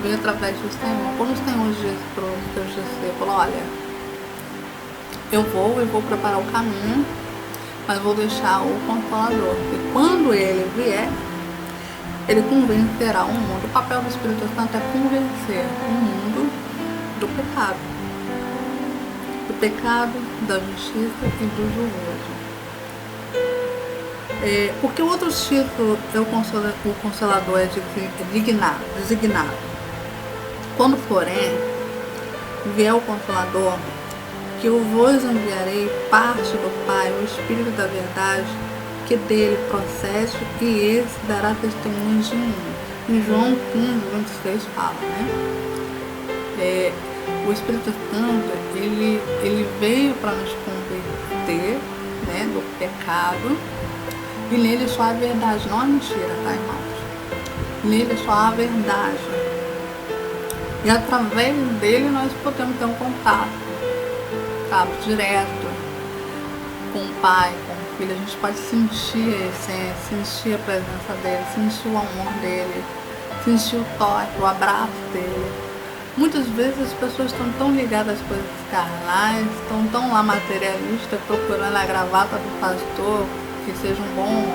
veio através do Senhor. Quando o Senhor disse para os seus discípulos, olha, eu vou preparar o caminho, mas vou deixar o Consolador. E quando ele vier, ele convencerá o mundo. O papel do Espírito Santo é convencer o mundo do pecado. Do pecado, da justiça e do juízo. Porque o outro título é o Consolador é designado. Quando porém vier o Consolador, que eu vos enviarei parte do Pai, o Espírito da verdade, que dele procede, e esse dará testemunho de mim. Em João 15:26 fala, né? O Espírito Santo, ele veio para nos converter, né, do pecado, e nele só há verdade, não há mentira, tá, irmãos? Nele só há verdade. E através dele nós podemos ter um contato, sabe, direto com o Pai, com o Filho. A gente pode sentir a essência, sentir a presença dele, sentir o amor dele, sentir o toque, o abraço dele. Muitas vezes as pessoas estão tão ligadas às coisas carnais, estão tão lá materialistas, procurando a gravata do pastor, que seja um bom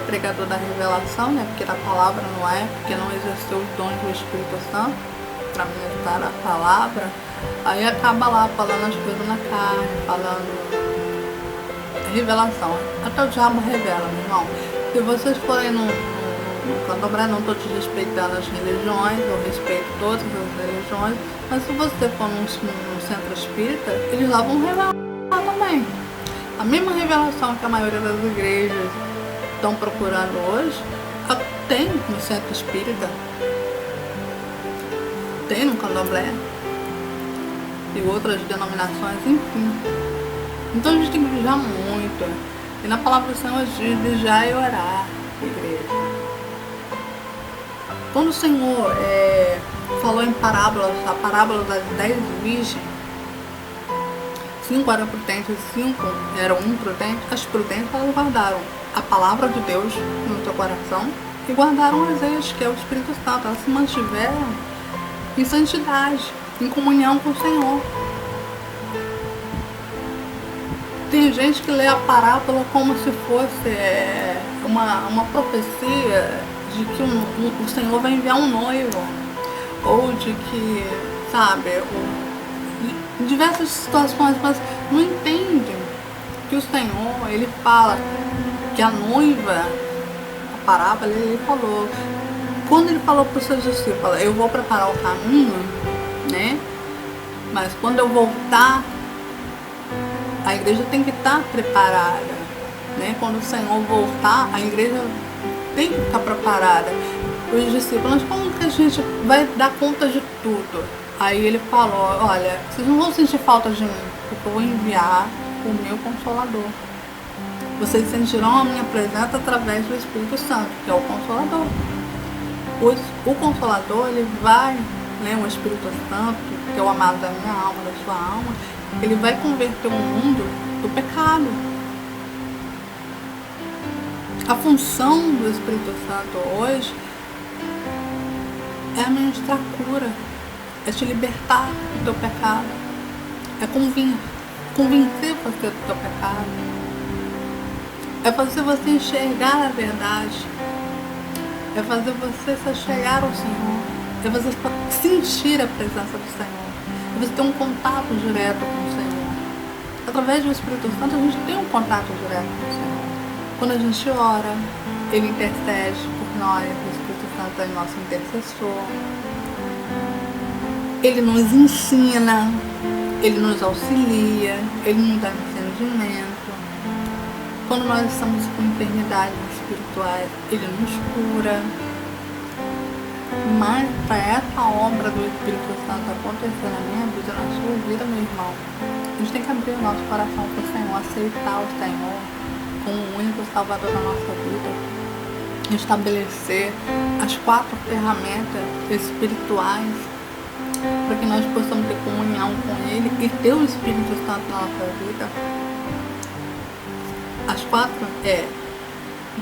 pregador da revelação, né? Porque a palavra não é, porque não exerceu os dons do Espírito Santo para meditar a palavra. Aí acaba lá falando as coisas na carne, falando revelação. Até o diabo revela, meu irmão. Se vocês forem no Candomblé, não estou desrespeitando as religiões, eu respeito todas as religiões, mas se você for num centro espírita, eles lá vão revelar também. A mesma revelação que a maioria das igrejas estão procurando hoje, tem no centro espírita, tem no Candomblé e outras denominações, enfim. Então a gente tem que vigiar muito. E na palavra do Senhor diz vigiar e orar, igreja. Quando o Senhor falou em parábolas, a parábola das 10 virgens, 5 eram prudentes e 5 eram imprudentes, as prudentes elas guardaram a palavra de Deus no seu coração e guardaram o azeite, que é o Espírito Santo. Elas se mantiveram em santidade, em comunhão com o Senhor. Tem gente que lê a parábola como se fosse uma profecia de que o Senhor vai enviar um noivo, ou de que, sabe, em diversas situações, mas não entendem que o Senhor, ele fala que a noiva, a parábola, ele falou, quando ele falou para os seus discípulos, eu vou preparar o caminho, né, mas quando eu voltar, a igreja tem que estar preparada, né, quando o Senhor voltar, a igreja tem que estar preparada. Os discípulos, como que a gente vai dar conta de tudo? Aí ele falou, olha, vocês não vão sentir falta de mim, porque eu vou enviar o meu Consolador. Vocês sentirão a minha presença através do Espírito Santo, que é o Consolador. O Consolador, ele vai, né, o Espírito Santo, que é o amado da minha alma, da sua alma, ele vai converter o mundo do pecado. A função do Espírito Santo hoje é administrar cura, é te libertar do teu pecado, é convencer você do teu pecado, é fazer você enxergar a verdade, é fazer você se chegar ao Senhor, é você sentir a presença do Senhor, é você ter um contato direto com o Senhor. Através do Espírito Santo a gente tem um contato direto com o Senhor. Quando a gente ora, ele intercede por nós, o Espírito Santo é nosso intercessor. Ele nos ensina, ele nos auxilia, ele nos dá entendimento. Quando nós estamos com enfermidades espirituais, ele nos cura. Mas para essa obra do Espírito Santo acontecer na minha vida, na sua vida, meu irmão, a gente tem que abrir o nosso coração para o Senhor, aceitar o Senhor como o único Salvador da nossa vida, estabelecer as 4 ferramentas espirituais para que nós possamos ter comunhão com Ele e ter o Espírito Santo na nossa vida. As 4 é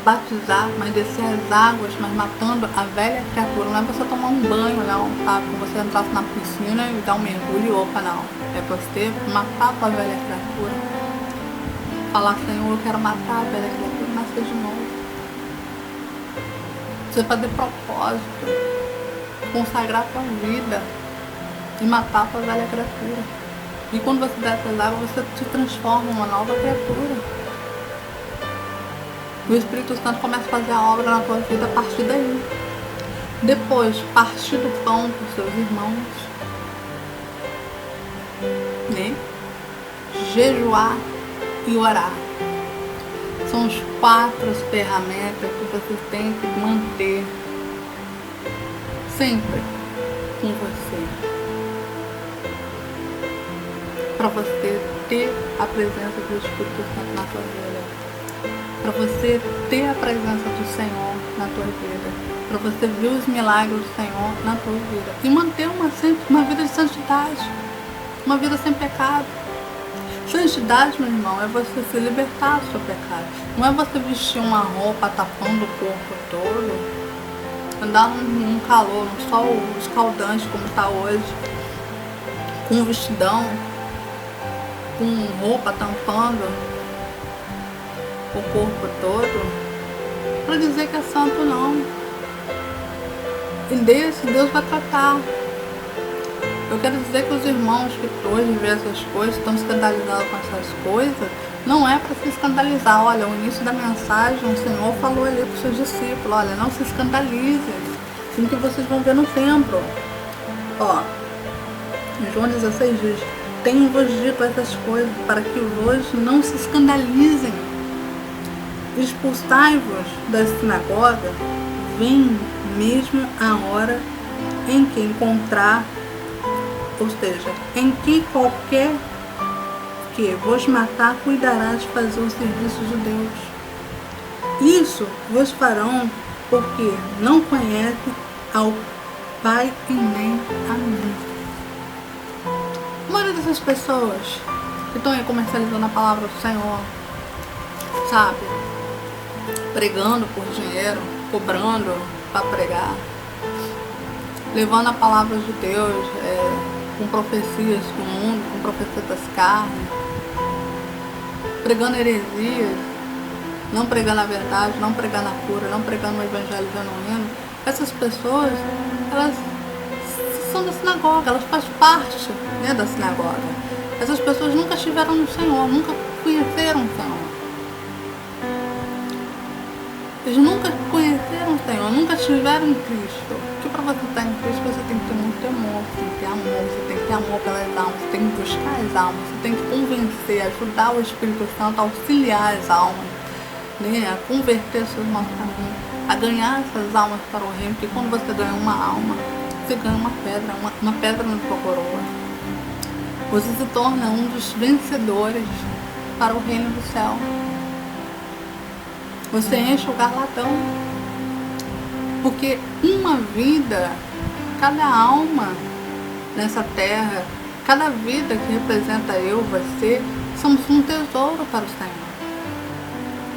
batizar, mas descer as águas, mas matando a velha criatura. Não é você tomar um banho, não, tá? Como você entrasse na piscina e dar um mergulho e opa, não. É você matar a velha criatura. Falar, Senhor, eu quero matar a velha criatura e nascer de novo. Você fazer propósito, consagrar a tua vida e matar a tua velha criatura. E quando você desce as águas, você se transforma em uma nova criatura. O Espírito Santo começa a fazer a obra na tua vida a partir daí. Depois, partir do pão com seus irmãos, né? Jejuar e orar. São as 4 ferramentas que você tem que manter sempre com você. Para você ter a presença do Espírito Santo na tua vida. Para você ter a presença do Senhor na tua vida, para você ver os milagres do Senhor na tua vida e manter uma vida de santidade, uma vida sem pecado. Santidade, meu irmão, é você se libertar do seu pecado. Não é você vestir uma roupa tapando o corpo todo, andar num calor, num sol escaldante como está hoje, com um vestidão, com roupa tampando o corpo todo, para dizer que é santo, não. E Deus vai tratar. Eu quero dizer que os irmãos que hoje vêem essas coisas, estão escandalizados com essas coisas, não é para se escandalizar. Olha, o início da mensagem, o Senhor falou ali para os seus discípulos, olha, não se escandalizem, assim que vocês vão ver no templo. Ó, em João 16 diz, tenho-vos dito essas coisas, para que vós não se escandalizem. Expulsai-vos da sinagoga, vem mesmo a hora em que encontrar, ou seja, em que qualquer que vos matar cuidará de fazer o serviço de Deus. Isso vos farão porque não conhecem ao Pai e nem a mim. A maioria dessas pessoas que estão aí comercializando a palavra do Senhor, sabe? Pregando por dinheiro, cobrando para pregar, levando a palavra de Deus com profecias do mundo, com profecias das carnes, pregando heresias, não pregando a verdade, não pregando a cura, não pregando o evangelho genuíno. Essas pessoas, elas são da sinagoga, elas fazem parte, né, da sinagoga. Essas pessoas nunca estiveram no Senhor, nunca conheceram o Senhor. Eles nunca conheceram o Senhor, nunca estiveram em Cristo. Porque para você estar em Cristo, você tem que ter muito amor, você tem que ter amor, você tem que ter amor pelas almas, você tem que buscar as almas, você tem que convencer, ajudar o Espírito Santo a auxiliar as almas, né? A converter seus maus caminhos, a ganhar essas almas para o reino. Porque quando você ganha uma alma, você ganha uma pedra na sua coroa. Você se torna um dos vencedores para o reino do céu. Você enche o galardão. Porque uma vida, cada alma nessa terra, cada vida que representa eu, você, somos um tesouro para o Senhor.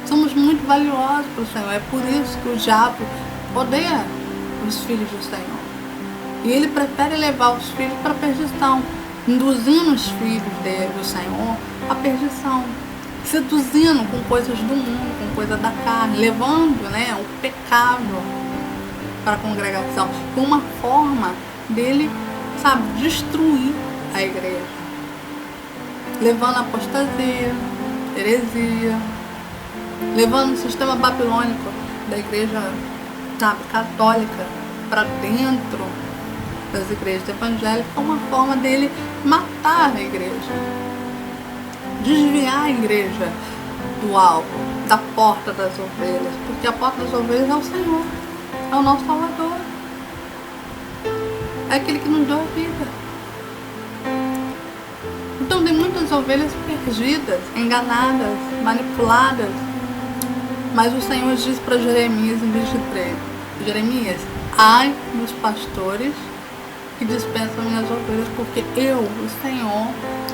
Somos muito valiosos para o Senhor. É por isso que o diabo odeia os filhos do Senhor. E ele prefere levar os filhos para a perdição, induzindo os filhos do Senhor à perdição. Seduzindo com coisas do mundo, com coisas da carne, levando, né, o pecado para a congregação, com uma forma dele, sabe, destruir a igreja, levando a apostasia, heresia, levando o sistema babilônico da igreja, sabe, católica para dentro das igrejas evangélicas, uma forma dele matar a igreja, desviar a igreja do alvo, da porta das ovelhas, porque a porta das ovelhas é o Senhor, é o nosso Salvador, é aquele que nos deu a vida. Então tem muitas ovelhas perdidas, enganadas, manipuladas, mas o Senhor diz para Jeremias em 23, Jeremias, ai dos pastores que dispensam minhas ovelhas, porque eu, o Senhor,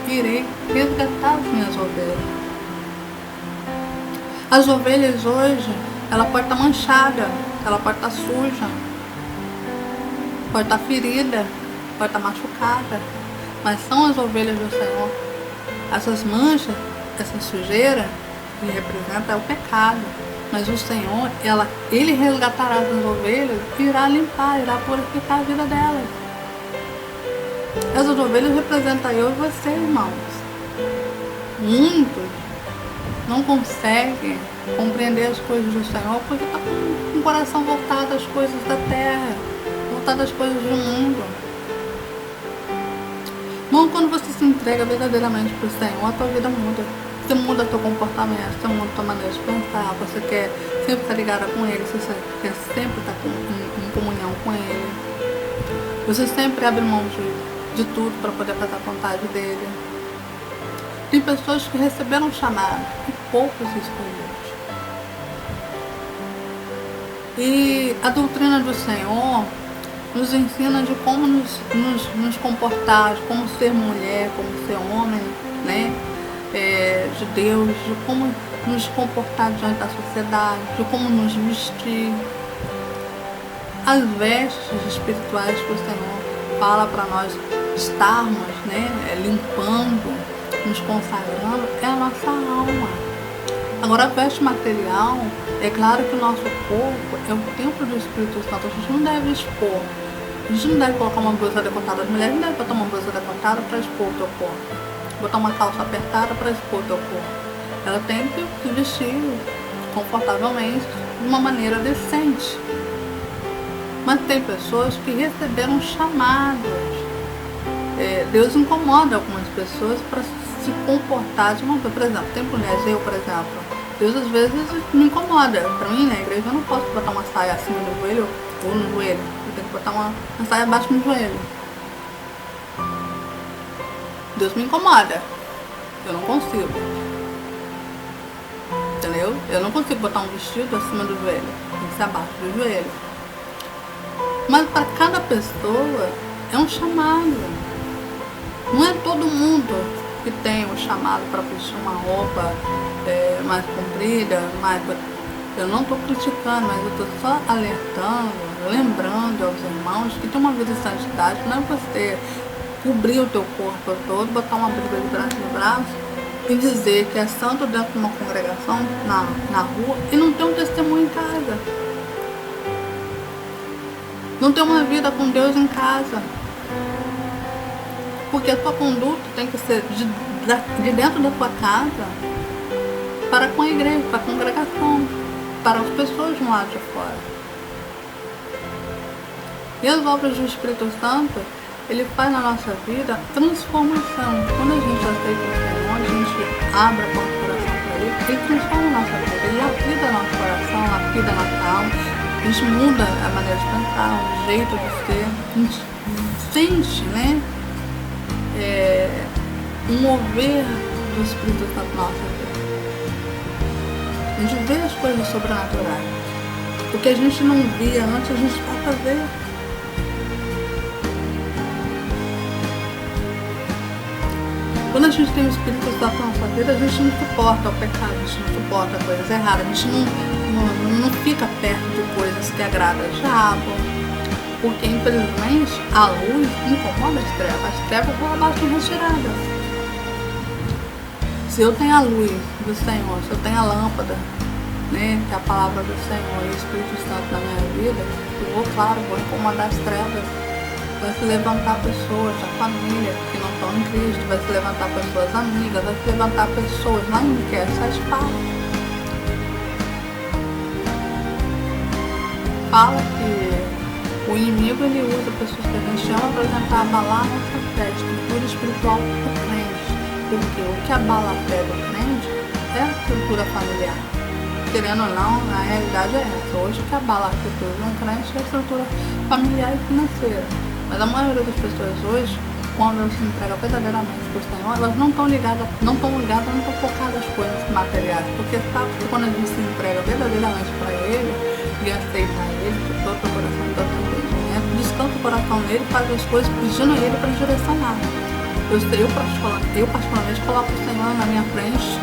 irei resgatar as minhas ovelhas. As ovelhas hoje ela pode estar manchada, ela pode estar suja, pode estar ferida, pode estar machucada, mas são as ovelhas do Senhor. Essas manchas, essa sujeira, que representa o pecado, mas o Senhor, Ele resgatará as ovelhas e irá limpar, irá purificar a vida delas. Essas ovelhas representam eu e você, irmãos. Muitos não conseguem compreender as coisas do Senhor porque está com o coração voltado às coisas da terra, voltado às coisas do mundo. Irmão, quando você se entrega verdadeiramente para o Senhor, a tua vida muda. Você muda teu comportamento, você muda tua maneira de pensar, você quer sempre estar ligada com Ele, você quer sempre estar em comunhão com Ele. Você sempre abre mão de tudo para poder fazer a vontade dEle. Tem pessoas que receberam um chamado e poucos escolhidos. E a doutrina do Senhor nos ensina de como nos comportar, de como ser mulher, como ser homem, né? De Deus, de como nos comportar diante da sociedade, de como nos vestir. As vestes espirituais que o Senhor fala para nós estarmos, né, limpando, nos consagrando, é a nossa alma. Agora, a veste material, é claro que o nosso corpo é o templo do Espírito Santo. A gente não deve expor. A gente não deve colocar uma blusa decotada. As mulheres não devem botar uma blusa decotada para expor o teu corpo. Botar uma calça apertada para expor o teu corpo. Ela tem que se vestir confortavelmente, de uma maneira decente. Mas tem pessoas que receberam chamados. Deus incomoda algumas pessoas para se comportar de uma coisa. Por exemplo, tem mulheres, eu, por exemplo, Deus às vezes me incomoda. Para mim, na igreja, eu não posso botar uma saia acima do joelho ou no joelho. Eu tenho que botar uma saia abaixo do joelho. Deus me incomoda. Eu não consigo. Entendeu? Eu não consigo botar um vestido acima do joelho. Tem que ser abaixo do joelho. Mas para cada pessoa é um chamado. Não é todo mundo que tem o chamado para vestir uma roupa mais comprida, mais... Eu não estou criticando, mas eu estou só alertando, lembrando aos irmãos que tem uma vida de santidade, não é você cobrir o teu corpo todo, botar uma Bíblia debaixo do braço e dizer que é santo dentro de uma congregação, na rua, e não ter um testemunho em casa. Não ter uma vida com Deus em casa. Porque a tua conduta tem que ser de dentro da tua casa para com a igreja, para a congregação, para as pessoas do lado de fora. E as obras do Espírito Santo, ele faz na nossa vida transformação. Quando a gente aceita o Senhor, a gente abre o nosso coração para Ele, Ele transforma a nossa vida, Ele lapida nosso coração, lapida nossa alma, a gente muda a maneira de pensar, o jeito de ser, a gente sente, né? Um mover do Espírito Santo na nossa vida. A gente vê as coisas sobrenaturais. O que a gente não via antes, a gente passa a ver. Quando a gente tem o Espírito Santo na nossa vida, a gente não suporta o pecado, a gente não suporta coisas erradas, a gente não fica perto de coisas que agradam o diabo. Porque, infelizmente, a luz incomoda as trevas vão abaixo retirada. Se eu tenho a luz do Senhor, se eu tenho a lâmpada, né, que é a palavra do Senhor e o Espírito Santo na minha vida, eu vou incomodar as trevas. Vai se levantar pessoas da família que não estão em Cristo, vai se levantar pessoas amigas, vai se levantar pessoas lá em que essa espada. Fala que o inimigo, ele usa pessoas que a gente ama para tentar abalar a nossa fé, a estrutura espiritual do crente. Porque o que abala a fé do crente é a estrutura familiar. Querendo ou não, a realidade é essa. Hoje o que abala a estrutura de um crente é a estrutura familiar e financeira. Mas a maioria das pessoas hoje, quando elas se entregam verdadeiramente para o Senhor, elas não estão ligadas, não estão focadas nas coisas materiais. Porque sabe que quando a gente se entrega verdadeiramente para Ele e aceita Ele, de todo o coração, de todo o entendimento, descansa o coração nele, faz as coisas pedindo a Ele para direcionar. Eu particularmente coloco o Senhor na minha frente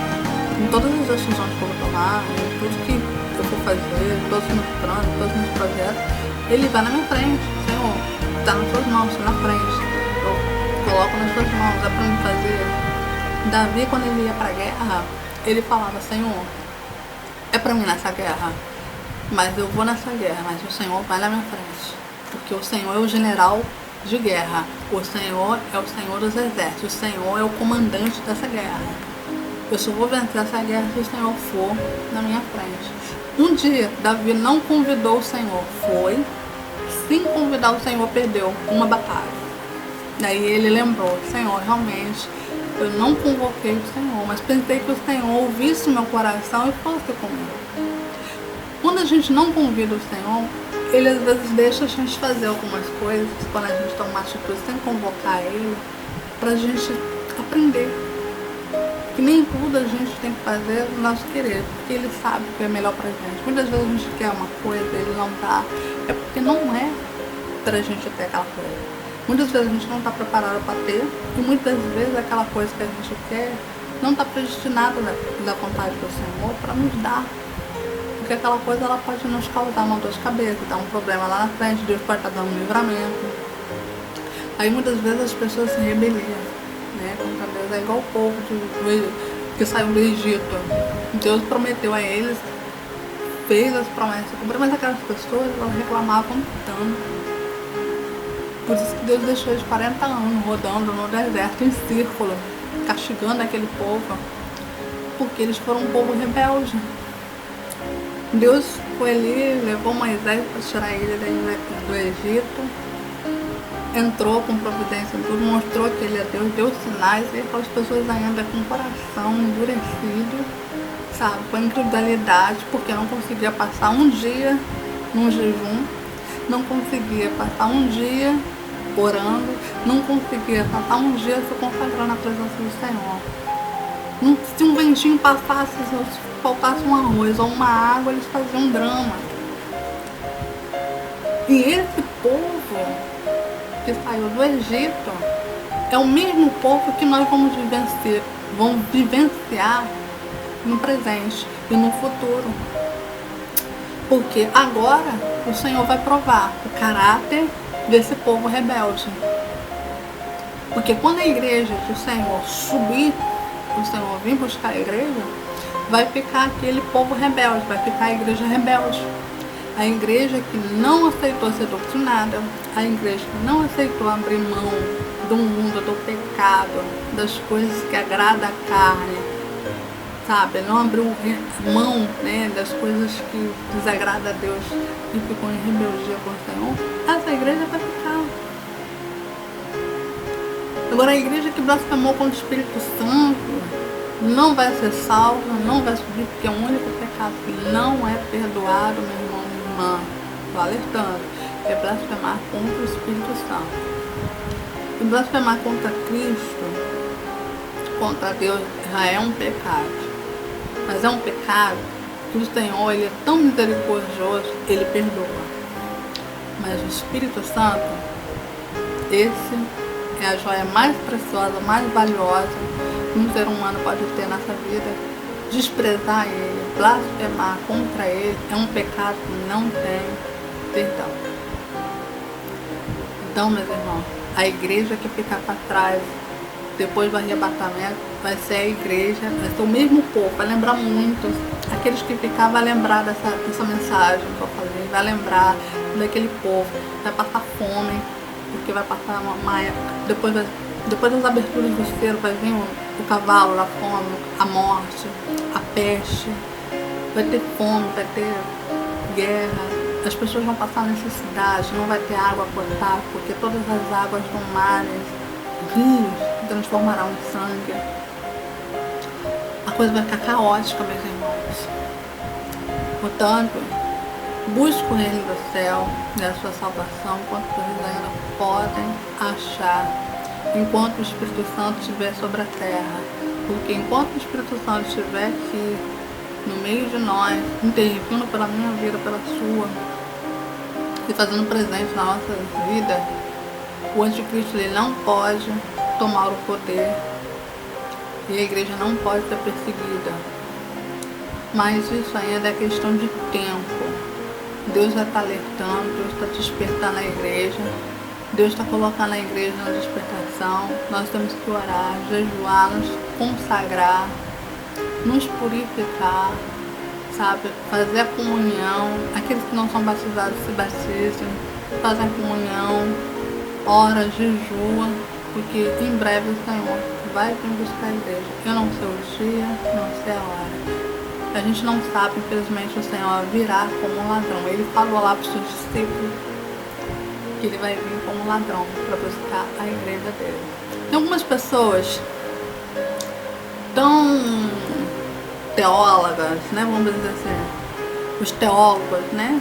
em todas as decisões que eu vou tomar, em tudo que eu vou fazer, todos os meus planos, todos os meus projetos, ele vai na minha frente. Senhor, está nas suas mãos, na frente. Eu coloco nas suas mãos, é para me fazer. Davi, quando ele ia para a guerra, ele falava, Senhor, é para mim nessa guerra, mas eu vou nessa guerra, mas o Senhor vai na minha frente, porque o Senhor é o general de guerra, o Senhor é o Senhor dos exércitos, o Senhor é o comandante dessa guerra. Eu só vou vencer essa guerra se o Senhor for na minha frente. Um dia, Davi não convidou o Senhor, foi, sem convidar o Senhor, perdeu uma batalha. Daí ele lembrou, Senhor, realmente, eu não convoquei o Senhor, mas pensei que o Senhor ouvisse meu coração e fosse comigo. Quando a gente não convida o Senhor, ele às vezes deixa a gente fazer algumas coisas, quando a gente toma uma atitude sem convocar ele, pra gente aprender. Que nem tudo a gente tem que fazer do nosso querer, porque ele sabe o que é melhor pra gente. Muitas vezes a gente quer uma coisa, ele não dá, é porque não é pra gente ter aquela coisa. Muitas vezes a gente não está preparado para ter, e muitas vezes aquela coisa que a gente quer não está predestinada da vontade do Senhor para nos dar. Porque aquela coisa ela pode nos causar uma dor de cabeça, dar um problema lá na frente, Deus pode estar dando um livramento. Aí muitas vezes as pessoas se rebeliam, né, contra Deus. É igual o povo que saiu do Egito. Deus prometeu a eles, fez as promessas, mas aquelas pessoas elas reclamavam tanto. Por isso que Deus deixou eles 40 anos rodando no deserto em círculo, castigando aquele povo, porque eles foram um povo rebelde. Deus foi ali, levou Moisés para tirar ele do Egito, entrou com providência em tudo, mostrou que ele é Deus, deu sinais, e aquelas pessoas ainda com o coração endurecido, sabe, com incredulidade, porque não conseguia passar um dia num jejum, não conseguia passar um dia orando, não conseguia passar um dia se consagrando na presença do Senhor. Se um ventinho passasse, se faltasse um arroz ou uma água, eles faziam um drama. E esse povo que saiu do Egito é o mesmo povo que nós vamos vivenciar no presente e no futuro. Porque agora o Senhor vai provar o caráter desse povo rebelde. Porque quando a igreja do Senhor subir, o Senhor vir buscar a igreja, vai ficar aquele povo rebelde, vai ficar a igreja rebelde. A igreja que não aceitou ser doutrinada, a igreja que não aceitou abrir mão do mundo, do pecado, das coisas que agradam a carne, sabe? Não abriu mão, né, das coisas que desagradam a Deus e ficou em rebeldia com o Senhor, essa igreja vai ficar. Agora, a igreja que blasfemou contra o Espírito Santo não vai ser salva, não vai subir, porque é o único pecado que não é perdoado, meu irmão, minha irmã. Estou alertando, é blasfemar contra o Espírito Santo. E blasfemar contra Cristo, contra Deus, já é um pecado. Mas é um pecado que o Senhor, ele é tão misericordioso, ele perdoa. Mas o Espírito Santo, esse é a joia mais preciosa, mais valiosa que um ser humano pode ter nessa vida. Desprezar ele, blasfemar contra ele, é um pecado que não tem perdão. Então, meus irmãos, a igreja que ficar para trás depois do arrebatamento vai ser a igreja, vai ser o mesmo povo, vai lembrar muito. Aqueles que ficar vai lembrar dessa mensagem que eu falei, vai lembrar daquele povo, vai passar fome, porque vai passar uma época, depois das aberturas do céu vai vir o cavalo, a fome, a morte, a peste, vai ter fome, vai ter guerra, as pessoas vão passar necessidade, não vai ter água potável, porque todas as águas do mar, rios, transformarão em sangue. A coisa vai ficar caótica, meus irmãos. Portanto, busque o reino do céu e a sua salvação enquanto vocês ainda podem achar, enquanto o Espírito Santo estiver sobre a terra. Porque enquanto o Espírito Santo estiver aqui, no meio de nós, intervindo pela minha vida, pela sua, e fazendo presente na nossa vida, o anticristo ele não pode tomar o poder e a igreja não pode ser perseguida. mas isso ainda é questão de tempo. Deus já está alertando, Deus está despertando a igreja, Deus está colocando a igreja na despertação. Nós temos que orar, jejuar, nos consagrar, nos purificar, sabe? Fazer a comunhão. Aqueles que não são batizados se batizem, fazem a comunhão, ora, jejua, porque em breve o Senhor vai vir buscar a igreja. Eu não sei o dia, não sei a hora. A gente não sabe, infelizmente, o Senhor virá como um ladrão. Ele falou lá para os seus discípulos que ele vai vir como ladrão para buscar a igreja dele. Tem algumas pessoas tão teólogas, né? Vamos dizer assim, os teólogos, né?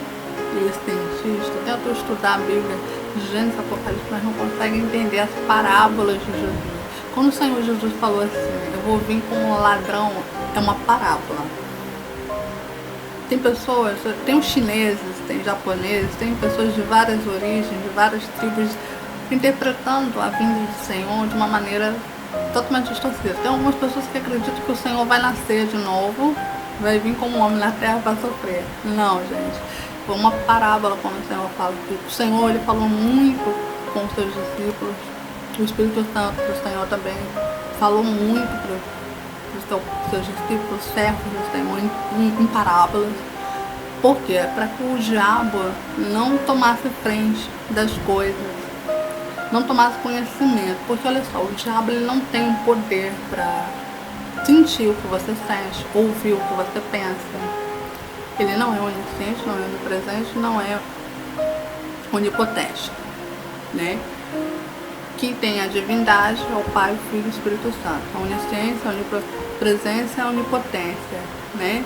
E os cientistas tentam estudar a Bíblia de Gênesis e Apocalipse, mas não conseguem entender as parábolas de Jesus. Quando o Senhor Jesus falou assim, eu vou vir como um ladrão, é uma parábola. Tem pessoas, tem os chineses, tem japoneses, tem pessoas de várias origens, de várias tribos, interpretando a vinda do Senhor de uma maneira totalmente distorcida. Tem algumas pessoas que acreditam que o Senhor vai nascer de novo, vai vir como um homem na terra para sofrer. Não, gente. Foi uma parábola quando o Senhor fala. O Senhor, ele falou muito com os seus discípulos. O Espírito Santo do Senhor também falou muito para os seus discípulos, servos do Senhor, em parábolas. Por quê? Para que o diabo não tomasse frente das coisas, não tomasse conhecimento. Porque olha só, o diabo ele não tem poder para sentir o que você sente, ouvir o que você pensa. Ele não é onisciente, não é onipresente, não é onipotente, né? Quem tem a divindade é o Pai, o Filho e o Espírito Santo. A onisciência, a onipresença, a onipotência, né?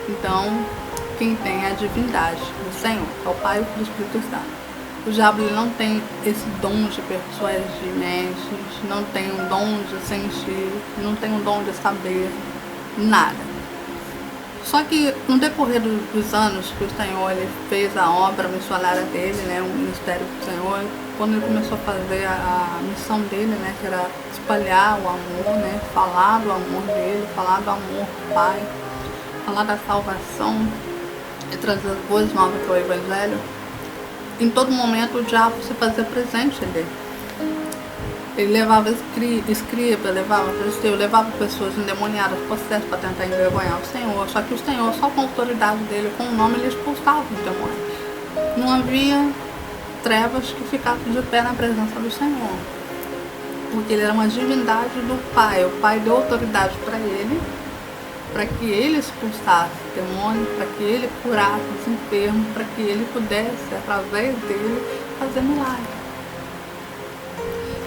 Então, quem tem a divindade do Senhor é o Pai, o Filho e o Espírito Santo. O diabo ele não tem esse dom de persuadir mentes, não tem um dom de sentir, não tem um dom de saber, nada. Só que no decorrer dos anos que o Senhor ele fez a obra missionária dele, né, o ministério do Senhor, quando ele começou a fazer a missão dele, né, que era espalhar o amor, né, falar do amor dele, falar do amor do Pai, falar da salvação e trazer as boas novas para o Evangelho, em todo momento o diabo se fazia presente ali. Ele levava escriba, levava fariseu, levava pessoas endemoniadas, possessas para tentar envergonhar o Senhor. Só que o Senhor, só com a autoridade dele, com o nome, ele expulsava os demônios. Não havia trevas que ficassem de pé na presença do Senhor. Porque ele era uma divindade do Pai. O Pai deu autoridade para que ele expulsasse demônios, para que ele curasse os enfermos, para que ele pudesse, através dele, fazer milagres.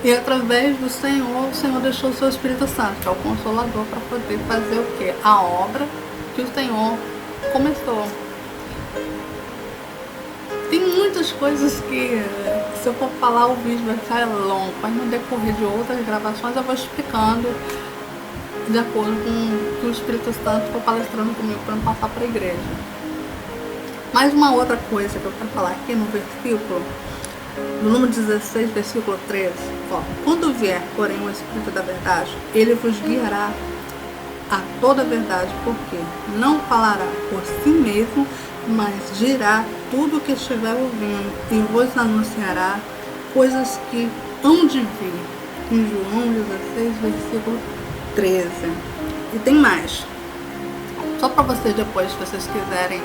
E através do Senhor, o Senhor deixou o seu Espírito Santo, que é o Consolador, para poder fazer o quê? A obra que o Senhor começou. Tem muitas coisas que, se eu for falar, o vídeo vai ficar longo, mas no decorrer de outras gravações eu vou explicando de acordo com o que o Espírito Santo foi palestrando comigo para me passar para a igreja. Mais uma outra coisa que eu quero falar aqui no versículo, no número 16, versículo 13, ó, quando vier, porém, o Espírito da verdade, ele vos guiará a toda a verdade, porque não falará por si mesmo, mas dirá tudo o que estiver ouvindo e vos anunciará coisas que hão de vir. Em João 16, versículo 13. E tem mais. Só para vocês depois, se vocês quiserem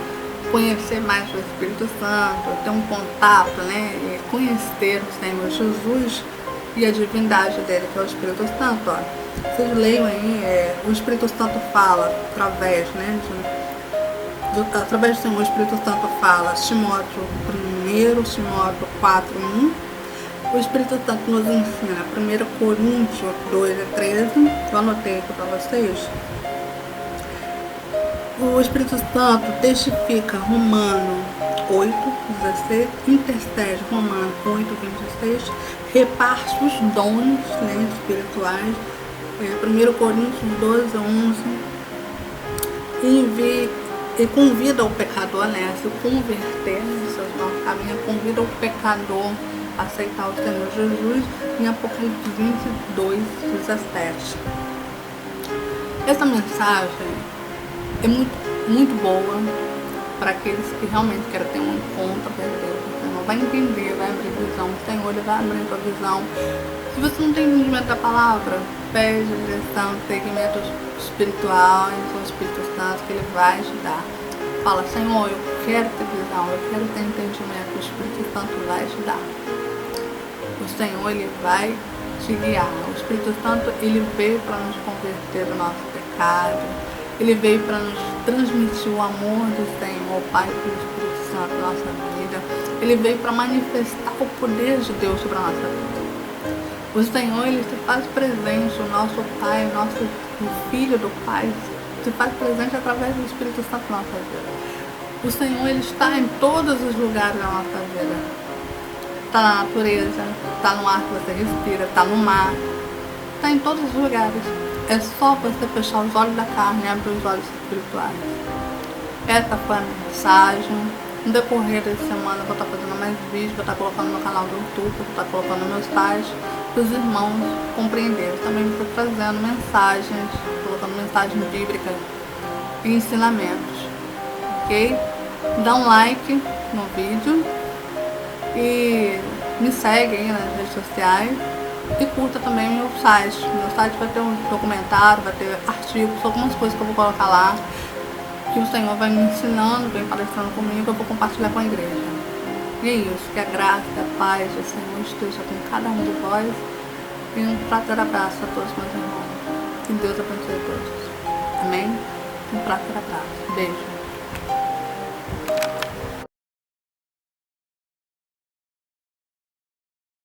conhecer mais do Espírito Santo, ter um contato, né, e conhecer o Senhor Jesus e a divindade dele, que é o Espírito Santo, ó. Vocês leiam aí, o Espírito Santo fala através, né, através do Senhor, o Espírito Santo fala, Timóteo 1, Timóteo 4:1. O Espírito Santo nos ensina, 1 Coríntios 2:13, eu anotei aqui para vocês. O Espírito Santo testifica Romanos 8:16, intercede Romanos 8:26, reparte os dons, né, espirituais, 1 Coríntios 12:11, e convida o pecador, né, a se converter nos seus maus caminhos, convida o pecador a aceitar o Senhor Jesus, em Apocalipse 22:17. Essa mensagem é muito boa para aqueles que realmente querem ter um encontro com Deus. O Senhor vai entender, vai abrir visão, o Senhor ele vai abrir sua visão. Se você não tem entendimento da palavra, pede direção, segmento espiritual, em seu Espírito Santo, que ele vai te dar. Fala, Senhor, eu quero ter visão, eu quero ter entendimento, o Espírito Santo vai te dar. O Senhor, ele vai te guiar. O Espírito Santo, ele veio para nos converter do nosso pecado. Ele veio para nos transmitir o amor do Senhor, Pai, Filho e Espírito Santo na nossa vida. Ele veio para manifestar o poder de Deus sobre a nossa vida. O Senhor, ele se faz presente, o nosso Pai, o Filho do Pai, se faz presente através do Espírito Santo na nossa vida. O Senhor, ele está em todos os lugares da nossa vida. Está na natureza, está no ar que você respira, está no mar, está em todos os lugares. É só você fechar os olhos da carne e abrir os olhos espirituais. Essa foi a mensagem. No decorrer da semana eu vou estar fazendo mais vídeos, vou estar colocando no meu canal do YouTube, vou estar colocando meus pais, para os irmãos compreenderem. Também estou trazendo mensagens, colocando mensagens bíblicas e ensinamentos. Ok? Dá um like no vídeo e me segue aí nas redes sociais. E curta também meu site. Meu site vai ter um documentário, vai ter artigos, algumas coisas que eu vou colocar lá, que o Senhor vai me ensinando, vem palestrando comigo, eu vou compartilhar com a igreja. E é isso, que a graça, a paz, o Senhor esteja com cada um de vós. E um fraterno abraço a todos meus irmãos. Que Deus abençoe a todos. Amém? Um fraterno abraço. Beijo.